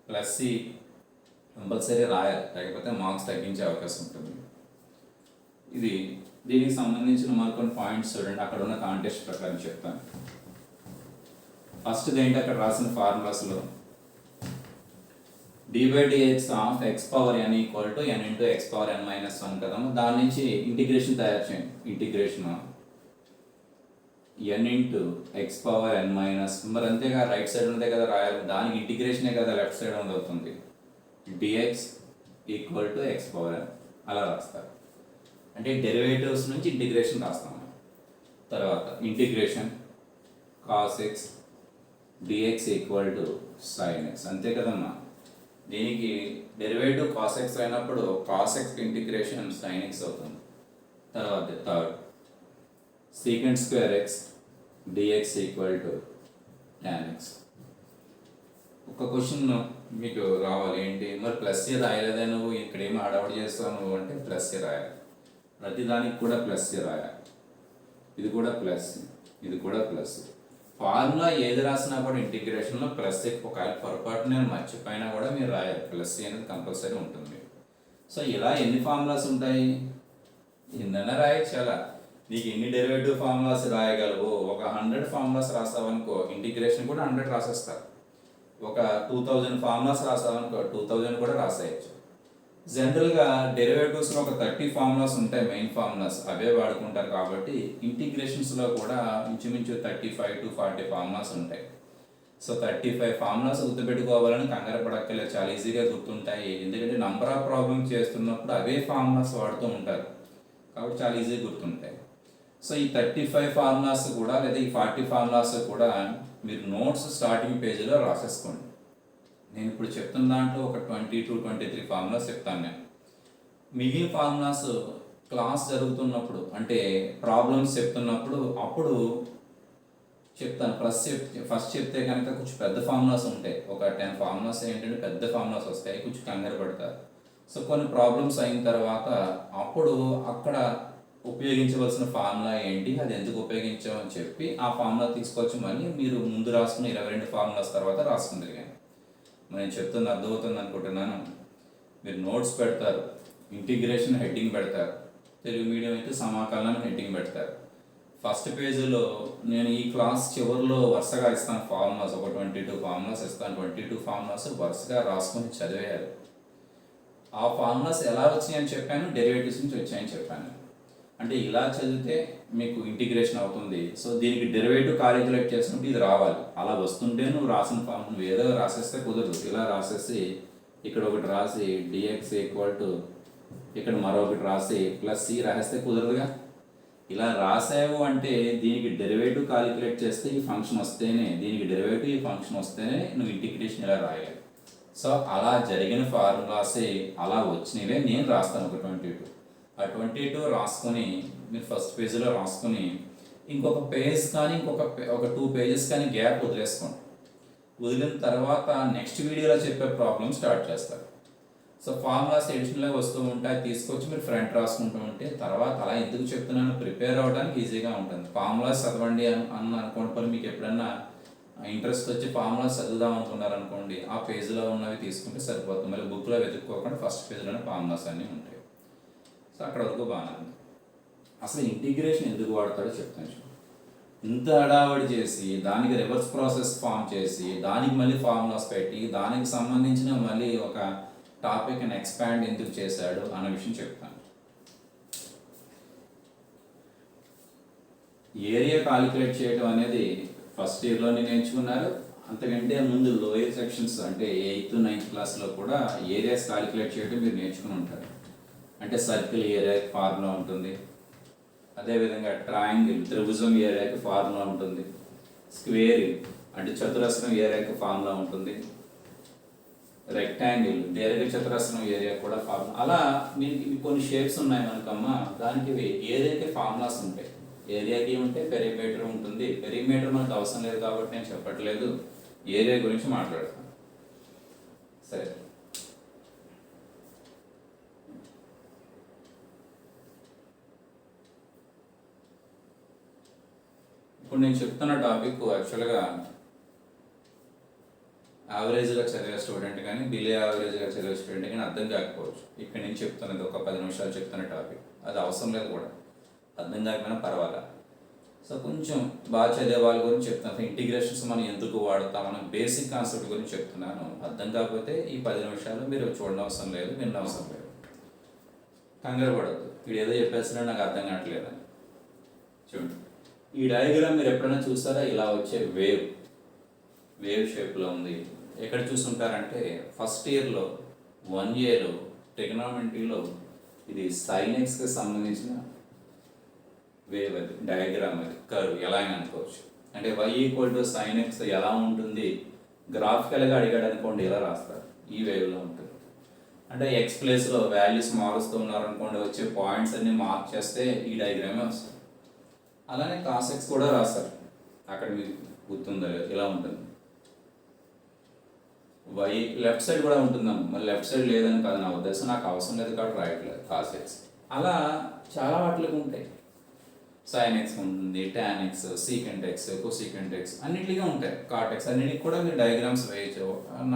ప్లస్ సి కంపల్సరీ రాయాలి, లేకపోతే మార్క్స్ తగ్గించే అవకాశం ఉంటుంది. ఇది దీనికి సంబంధించిన మరికొన్ని పాయింట్స్ చూడండి, అక్కడ ఉన్న కాంటెస్ట్ ప్రకారం చెప్తాను. ఫస్ట్ ఏంటి, అక్కడ రాసిన ఫార్ములాస్లో d/dx of x power n equal to n into x power n minus 1 కదమ్మా. దాని నుంచి ఇంటిగ్రేషన్ తయారు చేయండి. Integration n into x power n minus, మరి అంతేగా రైట్ సైడ్ ఉందే కదా రాయాలి, దానికి ఇంటిగ్రేషనే కదా లెఫ్ట్ సైడ్ ఉంది అవుతుంది. dx equal to x power n అలా రాస్తారు. అంటే డెరివేటివ్స్ నుంచి ఇంటిగ్రేషన్ రాస్తాము. తర్వాత integration cos x dx equal to sin x, అంతే కదమ్మా. దీనికి డెరివేటివ్ cos x అయినప్పుడు cos x integration sin x అవుతుంది. తర్వాత third secant square x dx equal to tan x. ఒక క్వశ్చన్ మీకు రావాలి ఏంటి, మరి ప్లస్ ఏ రాయలేదా నువ్వు, ఇక్కడ ఏమి అడౌట్ చేస్తావు నువ్వు అంటే ప్లస్ ఏ రాయాలి. ప్రతిదానికి కూడా ప్లస్ ఏ రాయాలి. ఇది కూడా ప్లస్, ఇది కూడా ప్లస్. ఫార్ములా ఏది రాసినా కూడా ఇంటిగ్రేషన్లో ప్లస్ ఒకవేళ పొరపాటు నేను మర్చిపోయినా కూడా మీరు రాయాలి, ప్లస్ అనేది కంపల్సరీ ఉంటుంది. సో ఇలా ఎన్ని ఫార్ములాస్ ఉంటాయి, ఎన్నైనా రాయొచ్చు. అలా నీకు ఎన్ని డెరివేటివ్ ఫార్ములాస్ రాయగలవు, ఒక 100 ఫార్ములాస్ రాస్తావనుకో ఇంటిగ్రేషన్ కూడా 100 రాసేస్తారు. ఒక 2000 ఫార్ములాస్ రాస్తావనుకో 2000 కూడా రాసేయచ్చు. జనరల్గా డెరివేటివ్స్లో ఒక 30 ఫార్ములాస్ ఉంటాయి, మెయిన్ ఫార్ములాస్ అవే వాడుకుంటారు. కాబట్టి ఇంటిగ్రేషన్స్లో కూడా ఇంచుమించు 35 to 40 ఫార్ములాస్ ఉంటాయి. సో 35 ఫార్ములాస్ గుర్తుపెట్టుకోవాలని కంగారు పడక్కర్లేదు, చాలా ఈజీగా గుర్తుంటాయి. ఎందుకంటే నంబర్ ఆఫ్ ప్రాబ్లమ్స్ చేస్తున్నప్పుడు అవే ఫార్ములాస్ వాడుతూ ఉంటారు కాబట్టి చాలా ఈజీగా గుర్తుంటాయి. సో ఈ 35 ఫార్ములాస్ కూడా లేదా ఈ 40 ఫార్ములాస్ కూడా మీరు నోట్స్ స్టార్టింగ్ పేజీలో రాసేసుకోండి. నేను ఇప్పుడు చెప్తున్న దాంట్లో ఒక 20 to 23 ఫార్ములాస్ చెప్తాను నేను. మిగిలిన ఫార్ములాస్ క్లాస్ జరుగుతున్నప్పుడు అంటే ప్రాబ్లమ్స్ చెప్తున్నప్పుడు అప్పుడు చెప్తాను. ఫస్ట్ చెప్తే కనుక కొంచెం పెద్ద ఫార్ములాస్ ఉంటాయి, ఒక 10 ఫార్ములాస్ ఏంటంటే పెద్ద ఫార్ములాస్ వస్తాయి, కొంచెం కంగారు పడతారు. సో కొన్ని ప్రాబ్లమ్స్ అయిన తర్వాత అప్పుడు అక్కడ ఉపయోగించవలసిన ఫార్ములా ఏంటి, అది ఎందుకు ఉపయోగించామని చెప్పి ఆ ఫార్ములా తీసుకొచ్చి మళ్ళీ మీరు ముందు రాసుకున్న 22 ఫార్ములాస్ తర్వాత రాసుకుందరు. కానీ నేను చెప్తుంది అర్థమవుతుంది అనుకుంటున్నాను. మీరు నోట్స్ పెడతారు, ఇంటిగ్రేషన్ హెడ్డింగ్ పెడతారు, తెలుగు మీడియం అయితే సమాకలనం హెడ్డింగ్ పెడతారు. ఫస్ట్ పేజీలో నేను ఈ క్లాస్ చివరిలో వరుసగా ఇస్తాను ఫార్ములాస్, ఒక 22 ఫార్ములాస్ ఇస్తాను. 22 ఫార్ములాస్ వరుసగా రాసుకొని చదివేయాలి. ఆ ఫార్ములాస్ ఎలా వచ్చాయని చెప్పాను, డెరివేటివ్స్ నుంచి వచ్చాయని చెప్పాను. అంటే ఇలా చదివితే మీకు ఇంటిగ్రేషన్ అవుతుంది. సో దీనికి డెరివేటివ్ క్యాలిక్యులేట్ చేసినప్పుడు ఇది రావాలి. అలా వస్తుంటే నువ్వు రాసిన ఫార్మ్ నువ్వు ఏదో రాసేస్తే కుదరదు. ఇలా రాసేసి ఇక్కడ ఒకటి రాసి డిఎక్స్ ఈక్వల్ టు ఇక్కడ మరొకటి రాసి ప్లస్ సి రాసేస్తే కుదరదుగా. ఇలా రాసావు అంటే దీనికి డెరివేటివ్ క్యాలిక్యులేట్ చేస్తే ఈ ఫంక్షన్ వస్తేనే, దీనికి డెరివేటివ్ ఈ ఫంక్షన్ వస్తేనే నువ్వు ఇంటిగ్రేషన్ ఇలా రాయాలి. సో అలా జరిగిన ఫార్ములాసే అలా వచ్చినవే నేను రాస్తాను ఒక 22. ఆ 22 రాసుకొని మీరు ఫస్ట్ పేజీలో రాసుకొని ఇంకొక పేజ్ కానీ ఒక 2 పేజెస్ కానీ గ్యాప్ వదిలేసుకోండి. వదిలిన తర్వాత నెక్స్ట్ వీడియోలో చెప్పే ప్రాబ్లమ్ స్టార్ట్ చేస్తారు. సో ఫార్ములాస్ ఎడిషనల్గా వస్తూ ఉంటాయి, తీసుకొచ్చి మీరు ఫ్రంట్ రాసుకుంటూ ఉంటే తర్వాత అలా ఎందుకు చెప్తున్నాను, ప్రిపేర్ అవ్వడానికి ఈజీగా ఉంటుంది. ఫార్ములాస్ చదవండి అని అనుకోండి. మీకు ఎప్పుడన్నా ఇంట్రెస్ట్ వచ్చి ఫార్ములాస్ చదువుదాం అనుకున్నారనుకోండి, ఆ పేజీలో ఉన్నవి తీసుకుంటే సరిపోతుంది. మళ్ళీ బుక్లో వెతుక్కోకుండా ఫస్ట్ పేజీలోనే ఫార్ములాస్ అన్నీ ఉంటాయి. సో అక్కడ వరకు బాగానే ఉంది. అసలు ఇంటిగ్రేషన్ ఎందుకు వాడతాడో చెప్తాను చూడండి. ఇంత హడావడి చేసి దానికి రివర్స్ ప్రాసెస్ ఫామ్ చేసి దానికి మళ్ళీ ఫార్ములాస్ పెట్టి దానికి సంబంధించిన మళ్ళీ ఒక టాపిక్ని ఎక్స్పాండ్ ఎందుకు చేశాడు అన్న విషయం చెప్తాను. ఏరియా కాలిక్యులేట్ చేయడం అనేది ఫస్ట్ ఇయర్లోనే నేర్చుకున్నారు. అంతకంటే ముందు లోయర్ సెక్షన్స్ అంటే 8th 9th క్లాస్లో కూడా ఏరియాస్ కాలిక్యులేట్ చేయడం మీరు నేర్చుకుని ఉంటారు. అంటే సర్కిల్ ఏరియాకి ఫార్ములా ఉంటుంది, అదేవిధంగా ట్రయాంగిల్ త్రిభుజం ఏరియాకి ఫార్ములా ఉంటుంది, స్క్వేర్ అంటే చతురస్రం ఏరియాకి ఫార్ములా ఉంటుంది, రెక్టాంగిల్ దీర్ఘ చతురస్రం ఏరియా కూడా ఫార్ములా. అలా మీకు కొన్ని షేప్స్ ఉన్నాయి మనకమ్మా, దానికి ఏరియాకి ఫార్ములాస్ ఉంటాయి. ఏరియాకి ఉంటే పెరిమీటర్ ఉంటుంది. పెరిమీటర్ మనకు అవసరం లేదు కాబట్టి నేను చెప్పట్లేదు, ఏరియా గురించి మాట్లాడతాను. సరే, ఇప్పుడు నేను చెప్తున్న టాపిక్ యాక్చువల్గా యావరేజ్గా చదివే స్టూడెంట్ కానీ బిలో యావరేజ్గా చదివే స్టూడెంట్ కానీ అర్థం కాకపోవచ్చు. ఇక్కడ నేను చెప్తున్నది ఒక 10 నిమిషాలు చెప్తున్న టాపిక్, అది అవసరం లేదు కూడా, అర్థం కాకపోయినా పర్వాలా. సో కొంచెం బాగా చదివే వాళ్ళ గురించి చెప్తాను. ఇంటిగ్రేషన్స్ మనం ఎందుకు వాడతాం, మనం బేసిక్ కాన్సెప్ట్ గురించి చెప్తున్నాను. అర్థం కాకపోతే ఈ 10 నిమిషాలు మీరు చూడనవసరం లేదు, వినవసరం లేదు. కంగారు పడద్దు, వీడు ఏదో చెప్పేస్తున్నా నాకు అర్థం కావట్లేదని. చూడండి, ఈ డయాగ్రామ్ మీరు ఎప్పుడైనా చూసారా? ఇలా వచ్చే వేవ్ షేప్లో ఉంది. ఎక్కడ చూసుంటారంటే ఫస్ట్ ఇయర్లో 1Aలో ట్రిగనామెట్రీలో ఇది sin xకి సంబంధించిన వేవ్, అది డయాగ్రామ్, అది కర్వ్ ఎలా అయినా అనుకోవచ్చు. అంటే y sin x ఎలా ఉంటుంది గ్రాఫికల్గా అడిగాడు అనుకోండి, ఎలా రాస్తారు, ఈ వేవ్లో ఉంటుంది. అంటే x ప్లేస్లో వాల్యూస్ మారుస్తూ ఉన్నారనుకోండి, వచ్చే పాయింట్స్ అన్ని మార్క్ చేస్తే ఈ డయాగ్రామే వస్తుంది. అలానే cos x కూడా రాస్తారు, అక్కడ మీకు గుర్తుందో ఇలా ఉంటుంది. y లెఫ్ట్ సైడ్ కూడా ఉంటుందమ్మ, మరి లెఫ్ట్ సైడ్ లేదని కాదు నా ఉద్దేశం, నాకు అవసరం లేదు కాబట్టి రాయట్లేదు cos x. అలా చాలా వాటికి ఉంటాయి. sin x ఉంటుంది, tan x, secant x, cosecant x అన్నిటిగా ఉంటాయి. cot x అన్నిటికి కూడా మీరు డయాగ్రామ్స్ వేయచ్చు.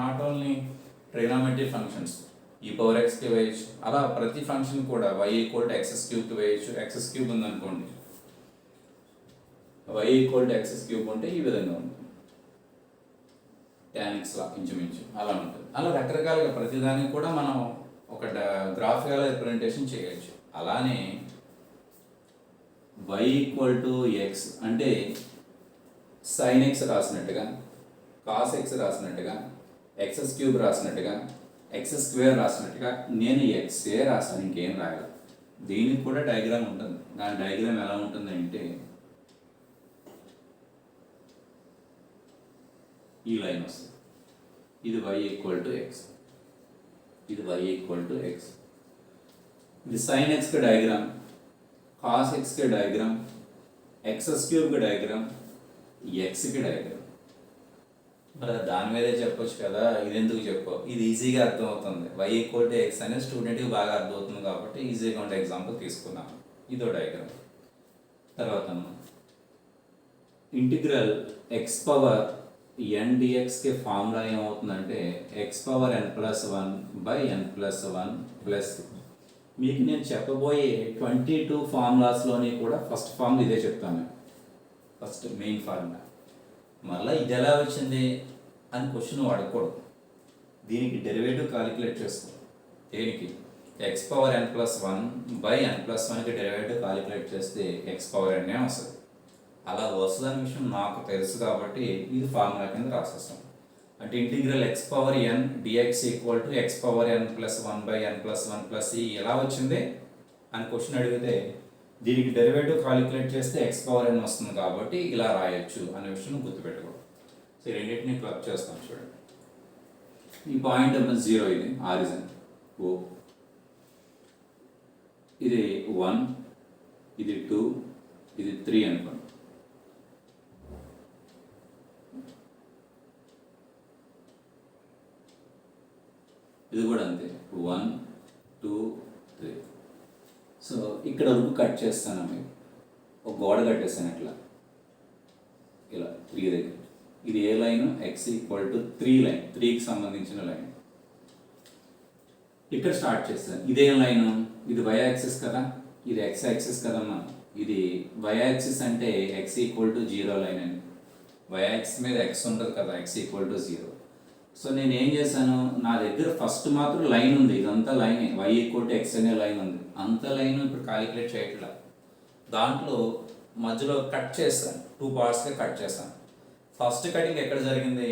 Not only trigonometry functions, e⁻x వేయచ్చు. అలా ప్రతి ఫంక్షన్ కూడా y x³ వేయచ్చు. x³ ఉందనుకోండి, y x³ ఉంటే ఈ విధంగా ఉంటుంది. tan x లా ఇంచుమించు అలా ఉంటుంది. అలా రకరకాలుగా ప్రతిదానికి కూడా మనం ఒక గ్రాఫికల్ రిప్రజెంటేషన్ చేయొచ్చు. అలానే y x అంటే sin x రాసినట్టుగా, cos x రాసినట్టుగా, x³ రాసినట్టుగా, x² రాసినట్టుగా నేను xే రాస్తాను, ఇంకేం రాయాలి. దీనికి కూడా డయాగ్రామ్ ఉంటుంది. దాని డయాగ్రామ్ ఎలా ఉంటుందంటే ఈ లైన్ వస్తుంది. ఇది y x, ఇది y x. ఇది sin x కి డయాగ్రామ్, cos x కి డయాగ్రామ్, x³ కి డయాగ్రామ్, x కి డయాగ్రామ్. మరి దాని మీదే చెప్పొచ్చు కదా, ఇది ఎందుకు చెప్పు, ఇది ఈజీగా అర్థమవుతుంది. y x అనేది స్టూడెంట్కి బాగా అర్థమవుతుంది కాబట్టి ఈజీగా ఉండే ఎగ్జాంపుల్ తీసుకున్నాను. ఇదో డయాగ్రామ్. తర్వాత ఇంటిగ్రల్ x⁻n dx కి ఫార్ములా ఏమవుతుందంటే x⁻n+1/n+1 ప్లస్. మీకు నేను చెప్పబోయే 22 ఫార్ములాస్లోని కూడా ఫస్ట్ ఫార్ములా ఇదే చెప్తాను, ఫస్ట్ మెయిన్ ఫార్ములా. మళ్ళీ ఇది ఎలా వచ్చింది అని క్వశ్చన్ అడగకూడదు. దీనికి డెరివేటివ్ కాలిక్యులేట్ చేసుకో. దేనికి? X power n plus one by n plus వన్కి డెరివేటివ్ కాలిక్యులేట్ చేస్తే ఎక్స్ పవర్ ఎన్నే వస్తుంది. అలా వస్తుందనే విషయం నాకు తెలుసు కాబట్టి ఇది ఫార్ములా కింద రాసేస్తాం. అంటే integral x power n dx equal to x power n plus one by n plus one plus ఈ ఎలా వచ్చింది అని క్వశ్చన్ అడిగితే దీనికి డెరివేటివ్ కాలిక్యులేట్ చేస్తే ఎక్స్ పవర్ ఎన్ వస్తుంది కాబట్టి ఇలా రాయొచ్చు అనే విషయం గుర్తుపెట్టుకో. సో ఈ రెండింటిని క్లబ్ చేస్తాం చూడండి. ఈ పాయింట్ ఏమో 0 ఇది ఆరిజిన్ ఓ, ఇది 1, ఇది 2, ఇది 3 అనుకోండి. ఇది కూడా అంతే 1, 2, 3. సో ఇక్కడ వరకు కట్ చేస్తాను, మీకు ఒక గోడ కట్టేస్తాను ఇట్లా ఇలా 3 దగ్గర. ఇది ఏ line x equal to 3 line, 3కి సంబంధించిన లైన్. ఇక్కడ స్టార్ట్ చేస్తాను. ఇదేం లైన్, ఇది వై యాక్సిస్ కదా, ఇది ఎక్స్ యాక్సిస్ కదమ్మా. ఇది వై యాక్సిస్ అంటే ఎక్స్ ఈక్వల్ టు 0 లైన్ అని. వై యాక్సిస్ మీద ఎక్స్ ఉంటుంది కదా, ఎక్స్ ఈక్వల్ టు 0. సో నేను ఏం చేశాను, నా దగ్గర ఫస్ట్ మాత్రం లైన్ ఉంది, ఇదంతా లైనే, వై ఈక్వల్ టు ఎక్స్ అనే లైన్ ఉంది. అంత లైన్ ఇప్పుడు కాలిక్యులేట్ చేయట్లా, దాంట్లో మధ్యలో కట్ చేస్తాను, 2 పార్ట్స్గా కట్ చేస్తాను. ఫస్ట్ కటింగ్ ఎక్కడ జరిగింది,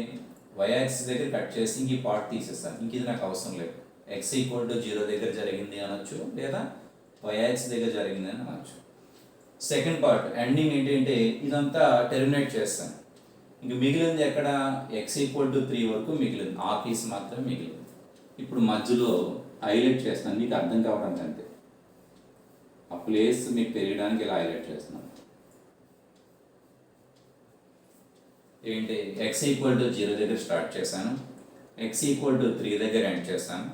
వై యాక్సిస్ దగ్గర కట్ చేసి ఇంక ఈ పార్ట్ తీసేస్తాను, ఇంక ఇది నాకు అవసరం లేదు. ఎక్స్ ఈక్వల్ టు 0 దగ్గర జరిగింది అనొచ్చు, లేదా వై యాక్సిస్ దగ్గర జరిగింది అని అనొచ్చు. సెకండ్ పార్ట్ ఎండింగ్ ఏంటంటే ఇదంతా టెర్మినేట్ చేస్తాను. ఇంక మిగిలింది ఎక్కడ, ఎక్స్ ఈక్వల్ టు 3 వరకు మిగిలింది, ఆ పీస్ మాత్రమే మిగిలింది. ఇప్పుడు మధ్యలో హైలైట్ చేస్తాను, మీకు అర్థం కావడానికి అంతే. ఆ ప్లేస్ మీకు తెలియడానికి ఇలా హైలైట్ చేస్తున్నాను. ఏంటి, ఎక్స్ ఈక్వల్ టు 0 దగ్గర స్టార్ట్ చేశాను, ఎక్స్ ఈక్వల్ టు 3 దగ్గర ఎండ్ చేశాను.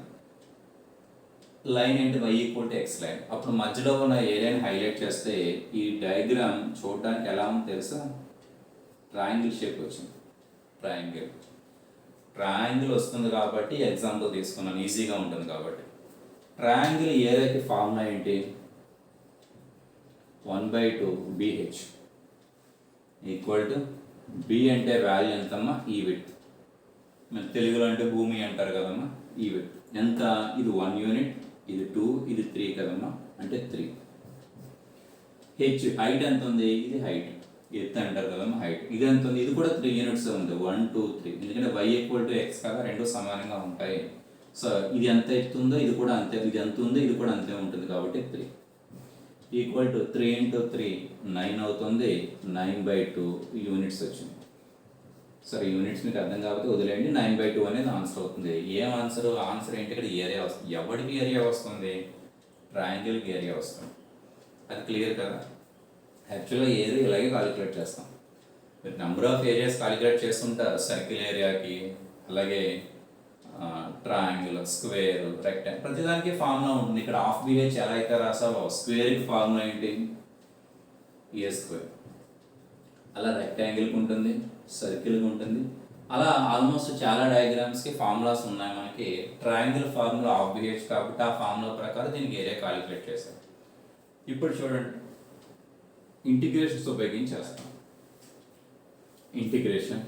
లైన్ ఏంటి, Y equal to X line. అప్పుడు మధ్యలో ఉన్న ఏ లైన్ హైలైట్ చేస్తే ఈ డయాగ్రామ్ చూడడానికి ఎలా ఉందో తెలుసా, ట్రయాంగిల్ షేప్ వచ్చింది. ట్రయాంగిల్ వస్తుంది కాబట్టి ఎగ్జాంపుల్ తీసుకున్నాను, ఈజీగా ఉంటుంది కాబట్టి. ట్రయాంగిల్ ఏదైతే ఫార్ములా ఏంటి, 1/2 BH ఈక్వల్ టు బి అంటే వాల్యూ ఎంతమ్మా, ఈ విడ్త్. మన తెలుగులో అంటే భూమి అంటారు కదమ్మా, ఈ విడ్త్ ఎంత, ఇది 1 యూనిట్, ఇది 2, ఇది 3 కదమ్మా, అంటే 3. హెచ్ హైట్ ఎంత ఉంది, ఇది హైట్, ఎత్తు అంటారు కదమ్మా హైట్. ఇది ఎంత ఉంది, ఇది కూడా 3 యూనిట్స్ ఉంది, 1, 2, 3. ఎందుకంటే వై ఈక్వల్ టు ఎక్స్ కదా, రెండు సమానంగా ఉంటాయి. సో ఇది ఎంత ఎత్తు ఉందో ఇది కూడా అంతే, ఇది ఎంత ఉందో ఇది కూడా అంతే ఉంటుంది కాబట్టి 3 ఈక్వల్ టు 3 × 3 9 అవుతుంది, 9/2 యూనిట్స్ వచ్చింది. సరే యూనిట్స్ మీకు అర్థం కాబట్టి వదిలేయండి, 9/2 అనేది ఆన్సర్ అవుతుంది. ఏం ఆన్సర్, ఆన్సర్ ఏంటి, ఇక్కడ ఏరియా వస్తుంది. ఎవరికి ఏరియా వస్తుంది, ట్రయాంగిల్కి ఏరియా వస్తుంది. అది క్లియర్ కదా. యాక్చువల్గా ఏరియా ఇలాగే కాలిక్యులేట్ చేస్తాం. మీరు నెంబర్ ఆఫ్ ఏరియాస్ కాలిక్యులేట్ చేస్తుంటారు, సర్కిల్ ఏరియాకి, అలాగే ట్రయాంగిల్, స్క్వేర్, రెక్టాంగిల్, ప్రతిదానికి ఫార్ములా ఉంటుంది. ఇక్కడ హాఫ్ BH ఎలా అయితే రాసావో స్క్వేర్కి ఫార్ములా ఏంటి, A². అలా రెక్టాంగిల్కి ఉంటుంది, సర్కిల్కి ఉంటుంది. అలా ఆల్మోస్ట్ చాలా డయాగ్రామ్స్కి ఫార్ములాస్ ఉన్నాయి మనకి. ట్రయాంగిల్ ఫార్ములా హాఫ్ BH కాబట్టి ఆ ఫార్ములా ప్రకారం దీనికి ఏరియా కాలిక్యులేట్ చేస్తాం. ఇప్పుడు చూడండి, ఇంటిగ్రేషన్స్ ఉపయోగించేస్తాం. ఇంటిగ్రేషన్,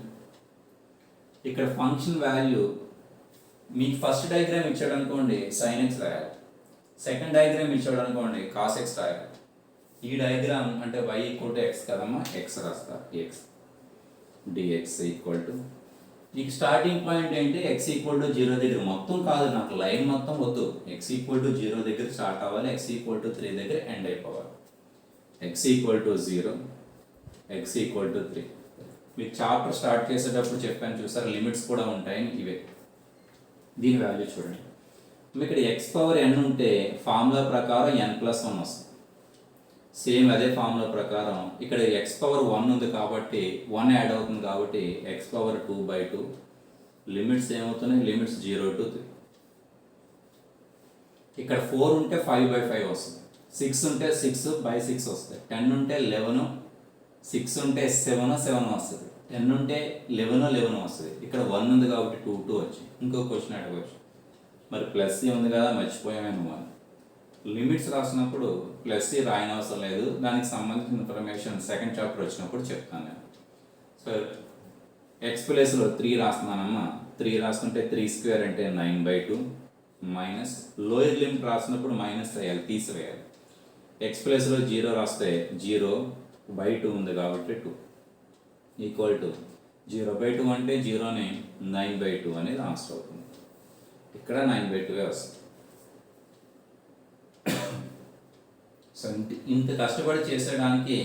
ఇక్కడ ఫంక్షన్ వాల్యూ మీకు ఫస్ట్ డయాగ్రామ్ ఇచ్చాడు అనుకోండి sin x రాయాలి, సెకండ్ డయాగ్రామ్ ఇచ్చాడు అనుకోండి cos x రాయాలి. ఈ డయాగ్రామ్ అంటే y ఈక్వల్ టు ఎక్స్ కదమ్మా, ఎక్స్ రాస్తా, ఎక్స్ dx ఈక్వల్ టు, నీకు స్టార్టింగ్ పాయింట్ ఏంటి, x ఈక్వల్ టు 0 దగ్గర, మొత్తం కాదు నాకు లైన్ మొత్తం వద్దు, x ఈక్వల్ టు 0 దగ్గర స్టార్ట్ అవ్వాలి, x ఈక్వల్ టు 3 దగ్గర ఎండ్ అయిపోవాలి. x equal to 0, x equal to 3. మీకు చాప్టర్ స్టార్ట్ చేసేటప్పుడు చెప్పాను చూసారు, లిమిట్స్ కూడా ఉంటాయి ఇవే. దీని వాల్యూ చూడండి, ఇక్కడ ఎక్స్ పవర్ n ఉంటే ఫార్ములా ప్రకారం n+1 వస్తుంది. సేమ్ అదే ఫార్ములా ప్రకారం ఇక్కడ ఎక్స్ పవర్ 1 ఉంది కాబట్టి 1 యాడ్ అవుతుంది కాబట్టి ఎక్స్ పవర్ 2/2. లిమిట్స్ ఏమవుతున్నాయి, లిమిట్స్ 0 to 3. ఇక్కడ 4 ఉంటే 5/5 వస్తుంది, 6 ఉంటే 6/6 వస్తుంది, 10 ఉంటే 11, 6 ఉంటే 7 వస్తుంది, 10 ఉంటే 11 వస్తుంది. ఇక్కడ 1 ఉంది కాబట్టి 2 వచ్చి. ఇంకో క్వశ్చన్ అడగవచ్చు, మరి ప్లస్ ఉంది కదా మర్చిపోయామేమో అని. లిమిట్స్ రాసినప్పుడు ప్లస్ రాయని అవసరం లేదు, దానికి సంబంధించిన ఇన్ఫర్మేషన్ సెకండ్ చాప్టర్ వచ్చినప్పుడు చెప్తాను నేను. సో ఎక్స్ ప్లేస్లో 3 రాస్తున్నానమ్మా, 3 రాసుకుంటే 3² అంటే 9/2, మైనస్ లోయర్ లిమిట్ రాసినప్పుడు మైనస్ వేయాలి, తీసివేయాలి. ఎక్స్ ప్లస్లో 0 రాస్తే 0/2 ఉంది కాబట్టి 2 ఈక్వల్ టు 0/2 అంటే 0ని 9/2 అనేది ఆన్సర్ అవుతుంది. ఇక్కడ 9/2 వస్తుంది. సో ఇంత కష్టపడి చేసేయడానికి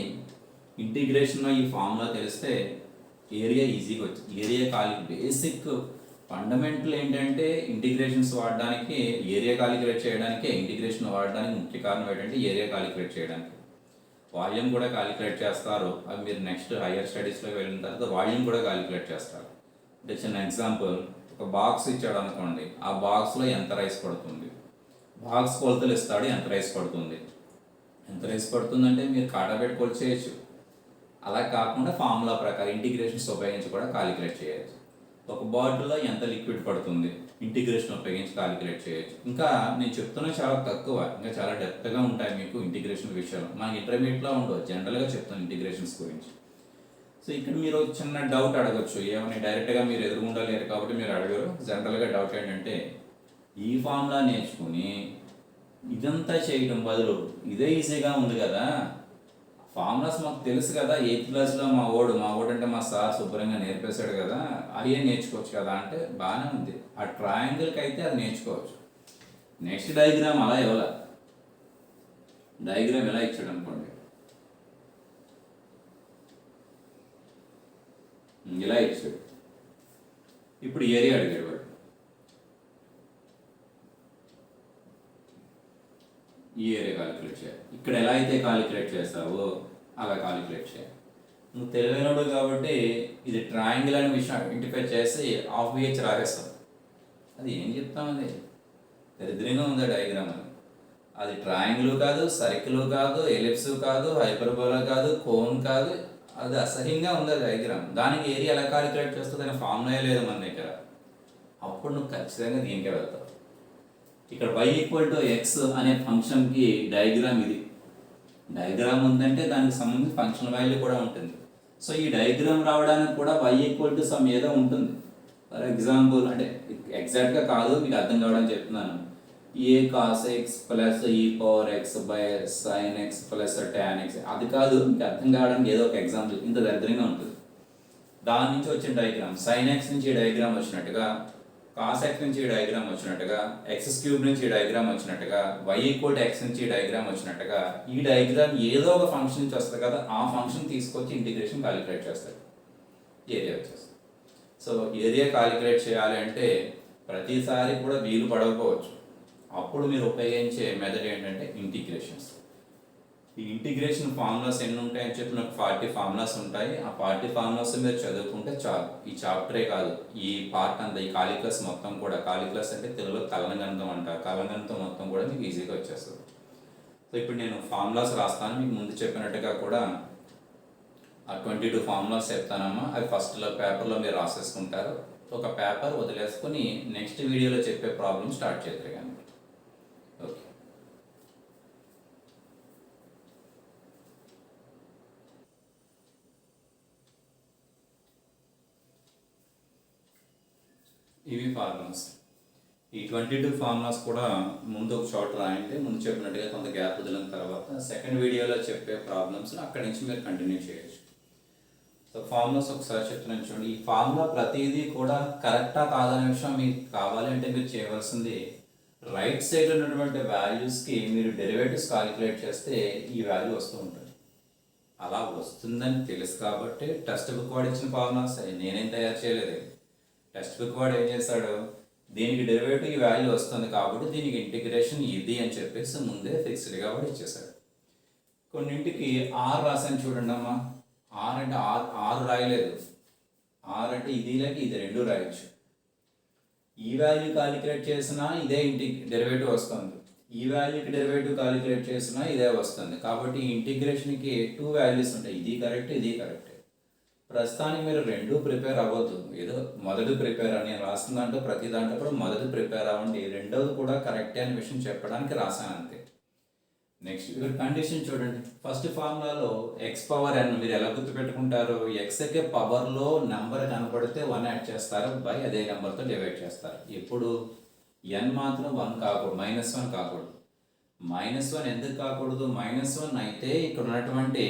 ఇంటిగ్రేషన్లో ఈ ఫార్ములా తెలిస్తే ఏరియా ఈజీగా వచ్చింది. ఏరియా బేసిక్ ఫండమెంటల్ ఏంటంటే ఇంటిగ్రేషన్స్ వాడడానికి, ఏరియా కాలిక్యులేట్ చేయడానికి ఇంటిగ్రేషన్ వాడడానికి ముఖ్య కారణం ఏంటంటే ఏరియా కాలిక్యులేట్ చేయడానికి. వాల్యూమ్ కూడా కాలిక్యులేట్ చేస్తారు, అవి మీరు నెక్స్ట్ హయ్యర్ స్టడీస్లోకి వెళ్ళిన తర్వాత వాల్యూమ్ కూడా కాలిక్యులేట్ చేస్తారు. అంటే చిన్న ఎగ్జాంపుల్, ఒక బాక్స్ ఇచ్చాడు అనుకోండి, ఆ బాక్స్లో ఎంత రైస్ పడుతుంది, బాక్స్ కొలతలు ఇస్తాడు, ఎంత రైస్ పడుతుంది. ఎంత రైస్ పడుతుందంటే మీరు కాటా పెట్టి కొలిచేయచ్చు. అలా కాకుండా ఫార్ములా ప్రకారం ఇంటిగ్రేషన్స్ ఉపయోగించి కూడా కాలిక్యులేట్ చేయొచ్చు. ఒక బాటిల్లో ఎంత లిక్విడ్ పడుతుంది, ఇంటిగ్రేషన్ ఉపయోగించి కాలిక్యులేట్ చేయొచ్చు. ఇంకా నేను చెప్తున్నా చాలా తక్కువ, ఇంకా చాలా డెప్త్గా ఉంటాయి మీకు ఇంటిగ్రేషన్ విషయాలు. మనకి ఇంటర్మీడియట్లో ఉండవు, జనరల్గా చెప్తాను ఇంటిగ్రేషన్స్ గురించి. సో ఇక్కడ మీరు చిన్న డౌట్ అడగచ్చు, ఏమని డైరెక్ట్గా మీరు ఎదురుగుండా లేరు కాబట్టి మీరు అడగరు. జనరల్గా డౌట్ ఏంటంటే ఈ ఫార్ములా నేర్చుకుని ఇదంతా చేయడం బదులు ఇదే ఈజీగా ఉంది కదా, ఫార్ములాస్ మాకు తెలుసు కదా, 8th క్లాస్లో మా ఓడు అంటే మా సార్ శుభ్రంగా నేర్పేశాడు కదా, అయ్యే నేర్చుకోవచ్చు కదా అంటే బాగానే ఉంది. ఆ ట్రయాంగిల్కి అయితే అది నేర్చుకోవచ్చు. నెక్స్ట్ డయాగ్రామ్ అలా ఇవ్వాల, డయాగ్రామ్ ఎలా ఇచ్చాడు అనుకోండి, ఇలా ఇచ్చాడు. ఇప్పుడు ఏరియా అడిగాడు వాడు, ఈ ఏరియా కాలిక్యులేట్ చేయాలి. ఇక్కడ ఎలా అయితే కాలిక్యులేట్ చేస్తావో అలా కాలిక్యులేట్ చేయాలి. నువ్వు తెలివైనడు కాబట్టి ఇది ట్రయాంగిల్ అనే విషయం ఐడెంటిఫై చేసి హాఫ్ బిహెచ్ రాగేస్తాం. అది ఏం చెప్తాం, అది దరిద్రంగా ఉంది డయాగ్రామ్. అది ట్రయాంగిల్ కాదు, సర్కిల్ కాదు, ఎలిప్స్ కాదు, హైపర్బోలా కాదు, కోన్ కాదు, అది అసహ్యంగా ఉంది ఆ డయాగ్రామ్. దానికి ఏరియా ఎలా కాలిక్యులేట్ చేస్తుంది అనే ఫార్ములా లేదు మన దగ్గర. అప్పుడు నువ్వు ఖచ్చితంగా దీనికే వెళ్తావు. ఇక్కడ y=x అనే ఫంక్షన్కి డయాగ్రామ్ ఇది. డయాగ్రామ్ ఉందంటే దానికి సంబంధించి ఫంక్షన్ వాల్యూ కూడా ఉంటుంది. సో ఈ డయాగ్రామ్ రావడానికి కూడా y=some ఏదో ఉంటుంది. ఫర్ ఎగ్జాంపుల్, అంటే ఎగ్జాక్ట్గా కాదు, మీకు అర్థం కావడానికి చెప్తున్నాను. a cos x plus e⁻x/sin x plus tan x, అది కాదు, మీకు అర్థం కావడానికి ఏదో ఒక ఎగ్జాంపుల్ ఇంత దరిద్రంగా ఉంటుంది. దాని నుంచి వచ్చిన డయాగ్రామ్ sin x నుంచి డయాగ్రామ్ వచ్చినట్టుగా, cos x నుంచి డయాగ్రామ్ వచ్చినట్టుగా, x³ నుంచి డయాగ్రామ్ వచ్చినట్టుగా, y=x నుంచి డయాగ్రామ్ వచ్చినట్టుగా, ఈ డయాగ్రామ్ ఏదో ఒక ఫంక్షన్ నుంచి వస్తుంది కదా, ఆ ఫంక్షన్ తీసుకొచ్చి ఇంటిగ్రేషన్ కాలిక్యులేట్ చేస్తారు, ఏరియా వచ్చేస్తుంది. సో ఏరియా కాలిక్యులేట్ చేయాలి అంటే ప్రతిసారి కూడా వీలు పడకపోవచ్చు. అప్పుడు మీరు ఉపయోగించే మెథడ్ ఏంటంటే ఇంటిగ్రేషన్స్. ఈ ఇంటిగ్రేషన్ ఫార్ములాస్ ఎన్ని ఉంటాయని చెప్పి నాకు 40 ఫార్ములాస్ ఉంటాయి. ఆ 40 ఫార్ములాస్ మీరు చదువుకుంటే చాలు. ఈ చాప్టరే కాదు, ఈ పార్ట్ అంతా, ఈ కాలిక్యులస్ మొత్తం కూడా, కాలిక్యులస్ అంటే తెలుగులో కలనగణితం అంటారు, కలనగణితం మొత్తం కూడా మీకు ఈజీగా వచ్చేస్తుంది. సో ఇప్పుడు నేను ఫార్ములాస్ రాస్తాను, మీకు ముందు చెప్పినట్టుగా కూడా ఆ 22 ఫార్ములాస్ చెప్తానమ్మా. అవి ఫస్ట్లో పేపర్లో మీరు రాసేసుకుంటారు. ఒక పేపర్ వదిలేసుకొని నెక్స్ట్ వీడియోలో చెప్పే ప్రాబ్లమ్ స్టార్ట్ చేద్దరు కానీ. ఓకే, ఇవి ఫార్ములాస్. ఈ 22 ఫార్ములాస్ కూడా ముందు ఒక షార్ట్ రాయండి, ముందు చెప్పినట్టుగా కొంత గ్యాప్ వదిలిన తర్వాత సెకండ్ వీడియోలో చెప్పే ప్రాబ్లమ్స్ అక్కడి నుంచి మీరు కంటిన్యూ చేయొచ్చు. సో ఫార్ములాస్ ఒకసారి చెప్తున్నాను చూడండి. ఈ ఫార్ములా ప్రతిదీ కూడా కరెక్టా కాదనే విషయం మీకు కావాలి అంటే మీరు చేయవలసింది రైట్ సైడ్ ఉన్నటువంటి వాల్యూస్కి మీరు డెరివేటివ్స్ కాలిక్యులేట్ చేస్తే ఈ వాల్యూ వస్తూ ఉంటుంది. అలా వస్తుందని తెలుసు కాబట్టి టెక్స్ట్ బుక్ వాడు ఇచ్చిన ఫార్ములాస్ నేనేం తయారు చేయలేదు. టెక్స్ట్ బుక్ వాడు ఏం చేశాడు, దీనికి డెరివేటివ్ ఈ వాల్యూ వస్తుంది కాబట్టి దీనికి ఇంటిగ్రేషన్ ఇది అని చెప్పేసి ముందే ఫిక్స్డ్గా వాడు ఇచ్చేసాడు. కొన్నింటికి ఆర్ రాసాను చూడండి అమ్మా. ఆర్ అంటే ఆరు రాయలేదు, ఆర్ అంటే ఇది లేక ఇది రెండు రాయొచ్చు. ఈ వాల్యూ కాలిక్యులేట్ చేసినా ఇదే డెరివేటివ్ వస్తుంది, ఈ వాల్యూకి డెరివేటివ్ కాలిక్యులేట్ చేసినా ఇదే వస్తుంది. కాబట్టి ఇంటిగ్రేషన్కి 2 వాల్యూస్ ఉంటాయి, ఇది కరెక్ట్, ఇది కరెక్ట్. ప్రస్తుతానికి మీరు రెండు ప్రిపేర్ అవ్వద్దు, ఏదో మొదటి ప్రిపేర్ అని రాసిన దాంట్లో ప్రతి దాంట్లో కూడా మొదటి ప్రిపేర్ అవ్వండి, రెండవది కూడా కరెక్టే అనే విషయం చెప్పడానికి రాశాను అంతే. నెక్స్ట్ ఇక్కడ కండిషన్ చూడండి. ఫస్ట్ ఫార్ములాలో x⁻n మీరు ఎలా గుర్తుపెట్టుకుంటారు, ఎక్స్కి పవర్లో నెంబర్ కనపడితే 1 యాడ్ చేస్తారు, బై అదే నెంబర్తో డివైడ్ చేస్తారు. ఎప్పుడు ఎన్ మాత్రం 1 కాకూడదు, -1 కాకూడదు. -1 ఎందుకు కాకూడదు? -1 అయితే ఇక్కడ ఉన్నటువంటి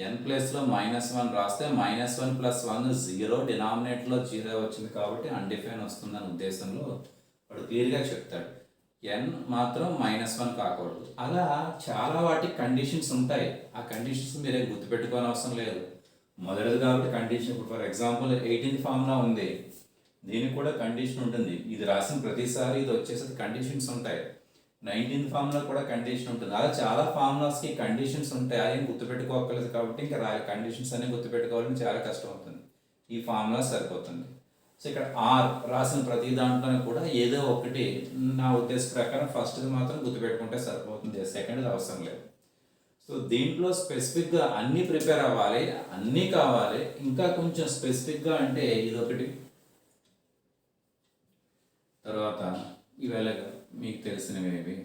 ఎన్ ప్లేస్లో -1 రాస్తే -1 + 1 0, డినామినేటర్లో 0 వచ్చింది కాబట్టి అన్డిఫైన్ వస్తుందనే ఉద్దేశంలో వాడు క్లియర్గా చెప్తాడు. ఎన్ మాత్రం -1 కాకూడదు. అలా చాలా వాటికి కండిషన్స్ ఉంటాయి. ఆ కండిషన్స్ మీరే గుర్తుపెట్టుకోని అవసరం లేదు. మొదటిది కాబట్టి కండిషన్, ఇప్పుడు ఫర్ ఎగ్జాంపుల్ 18th ఫార్ములా ఉంది, దీనికి కూడా కండిషన్ ఉంటుంది. ఇది రాసిన ప్రతిసారి ఇది వచ్చేసి కండిషన్స్ ఉంటాయి. 19th ఫార్ములా కూడా కండిషన్ ఉంటుంది. అలా చాలా ఫార్ములాస్కి కండిషన్స్ ఉంటాయి. అదేం గుర్తుపెట్టుకోగలదు కాబట్టి ఇంకా కండిషన్స్ అన్ని గుర్తుపెట్టుకోవాలని చాలా కష్టం అవుతుంది. ఈ ఫార్ములా సరిపోతుంది. సో ఇక్కడ ఆర్ రాసిన ప్రతి దాంట్లోనే కూడా ఏదో ఒకటి నా ఉద్దేశం ప్రకారం ఫస్ట్ది మాత్రం గుర్తుపెట్టుకుంటే సరిపోతుంది, సెకండ్ది అవసరం లేదు. సో దీంట్లో స్పెసిఫిక్గా అన్నీ ప్రిపేర్ అవ్వాలి, అన్నీ కావాలి. ఇంకా కొంచెం స్పెసిఫిక్గా అంటే ఇదొకటి, తర్వాత ఇవాళ మీకు తెలిసినవి ఏవి,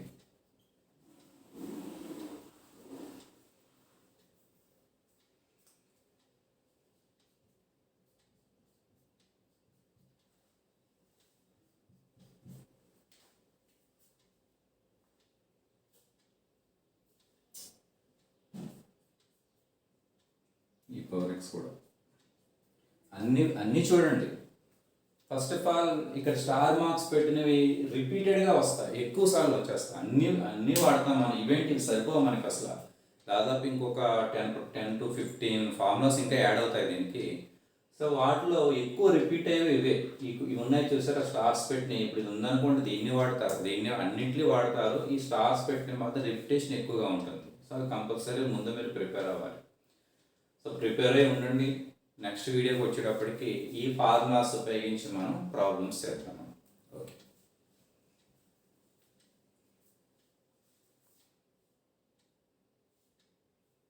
ఈ పవర్ ఎక్స్ కూడా అన్నీ చూడండి. ఫస్ట్ ఆఫ్ ఆల్ ఇక్కడ స్టార్ మార్క్స్ పెట్టినవి రిపీటెడ్గా వస్తాయి, ఎక్కువ సార్లు వచ్చేస్తాయి. అన్నీ వాడతాం మనం. ఇవేంటి సరిపోవు మనకి అసలు. దాదాపు ఇంకొక 10 to 15 ఫార్ములాస్ ఇంకా యాడ్ అవుతాయి దీనికి. సో వాటిలో ఎక్కువ రిపీట్ అయ్యేవి ఇవే. ఇవి ఉన్నాయి చూసారా, స్టార్స్ పెట్టినవి. ఇప్పుడు ఇది ఉందనుకోండి, దీన్ని వాడతారు, దీన్ని అన్నింటినీ వాడతారు. ఈ స్టార్స్ పెట్టిన మాత్రం రిపిటేషన్ ఎక్కువగా ఉంటుంది. సో అది కంపల్సరీ ముందు మీరు ప్రిపేర్ అవ్వాలి. సో ప్రిపేర్ అయ్యి ఉండండి. నెక్స్ట్ వీడియోకి వచ్చేటప్పటికి ఈ ఫార్ములాస్ ఉపయోగించి మనం ప్రాబ్లమ్స్ చేద్దాం.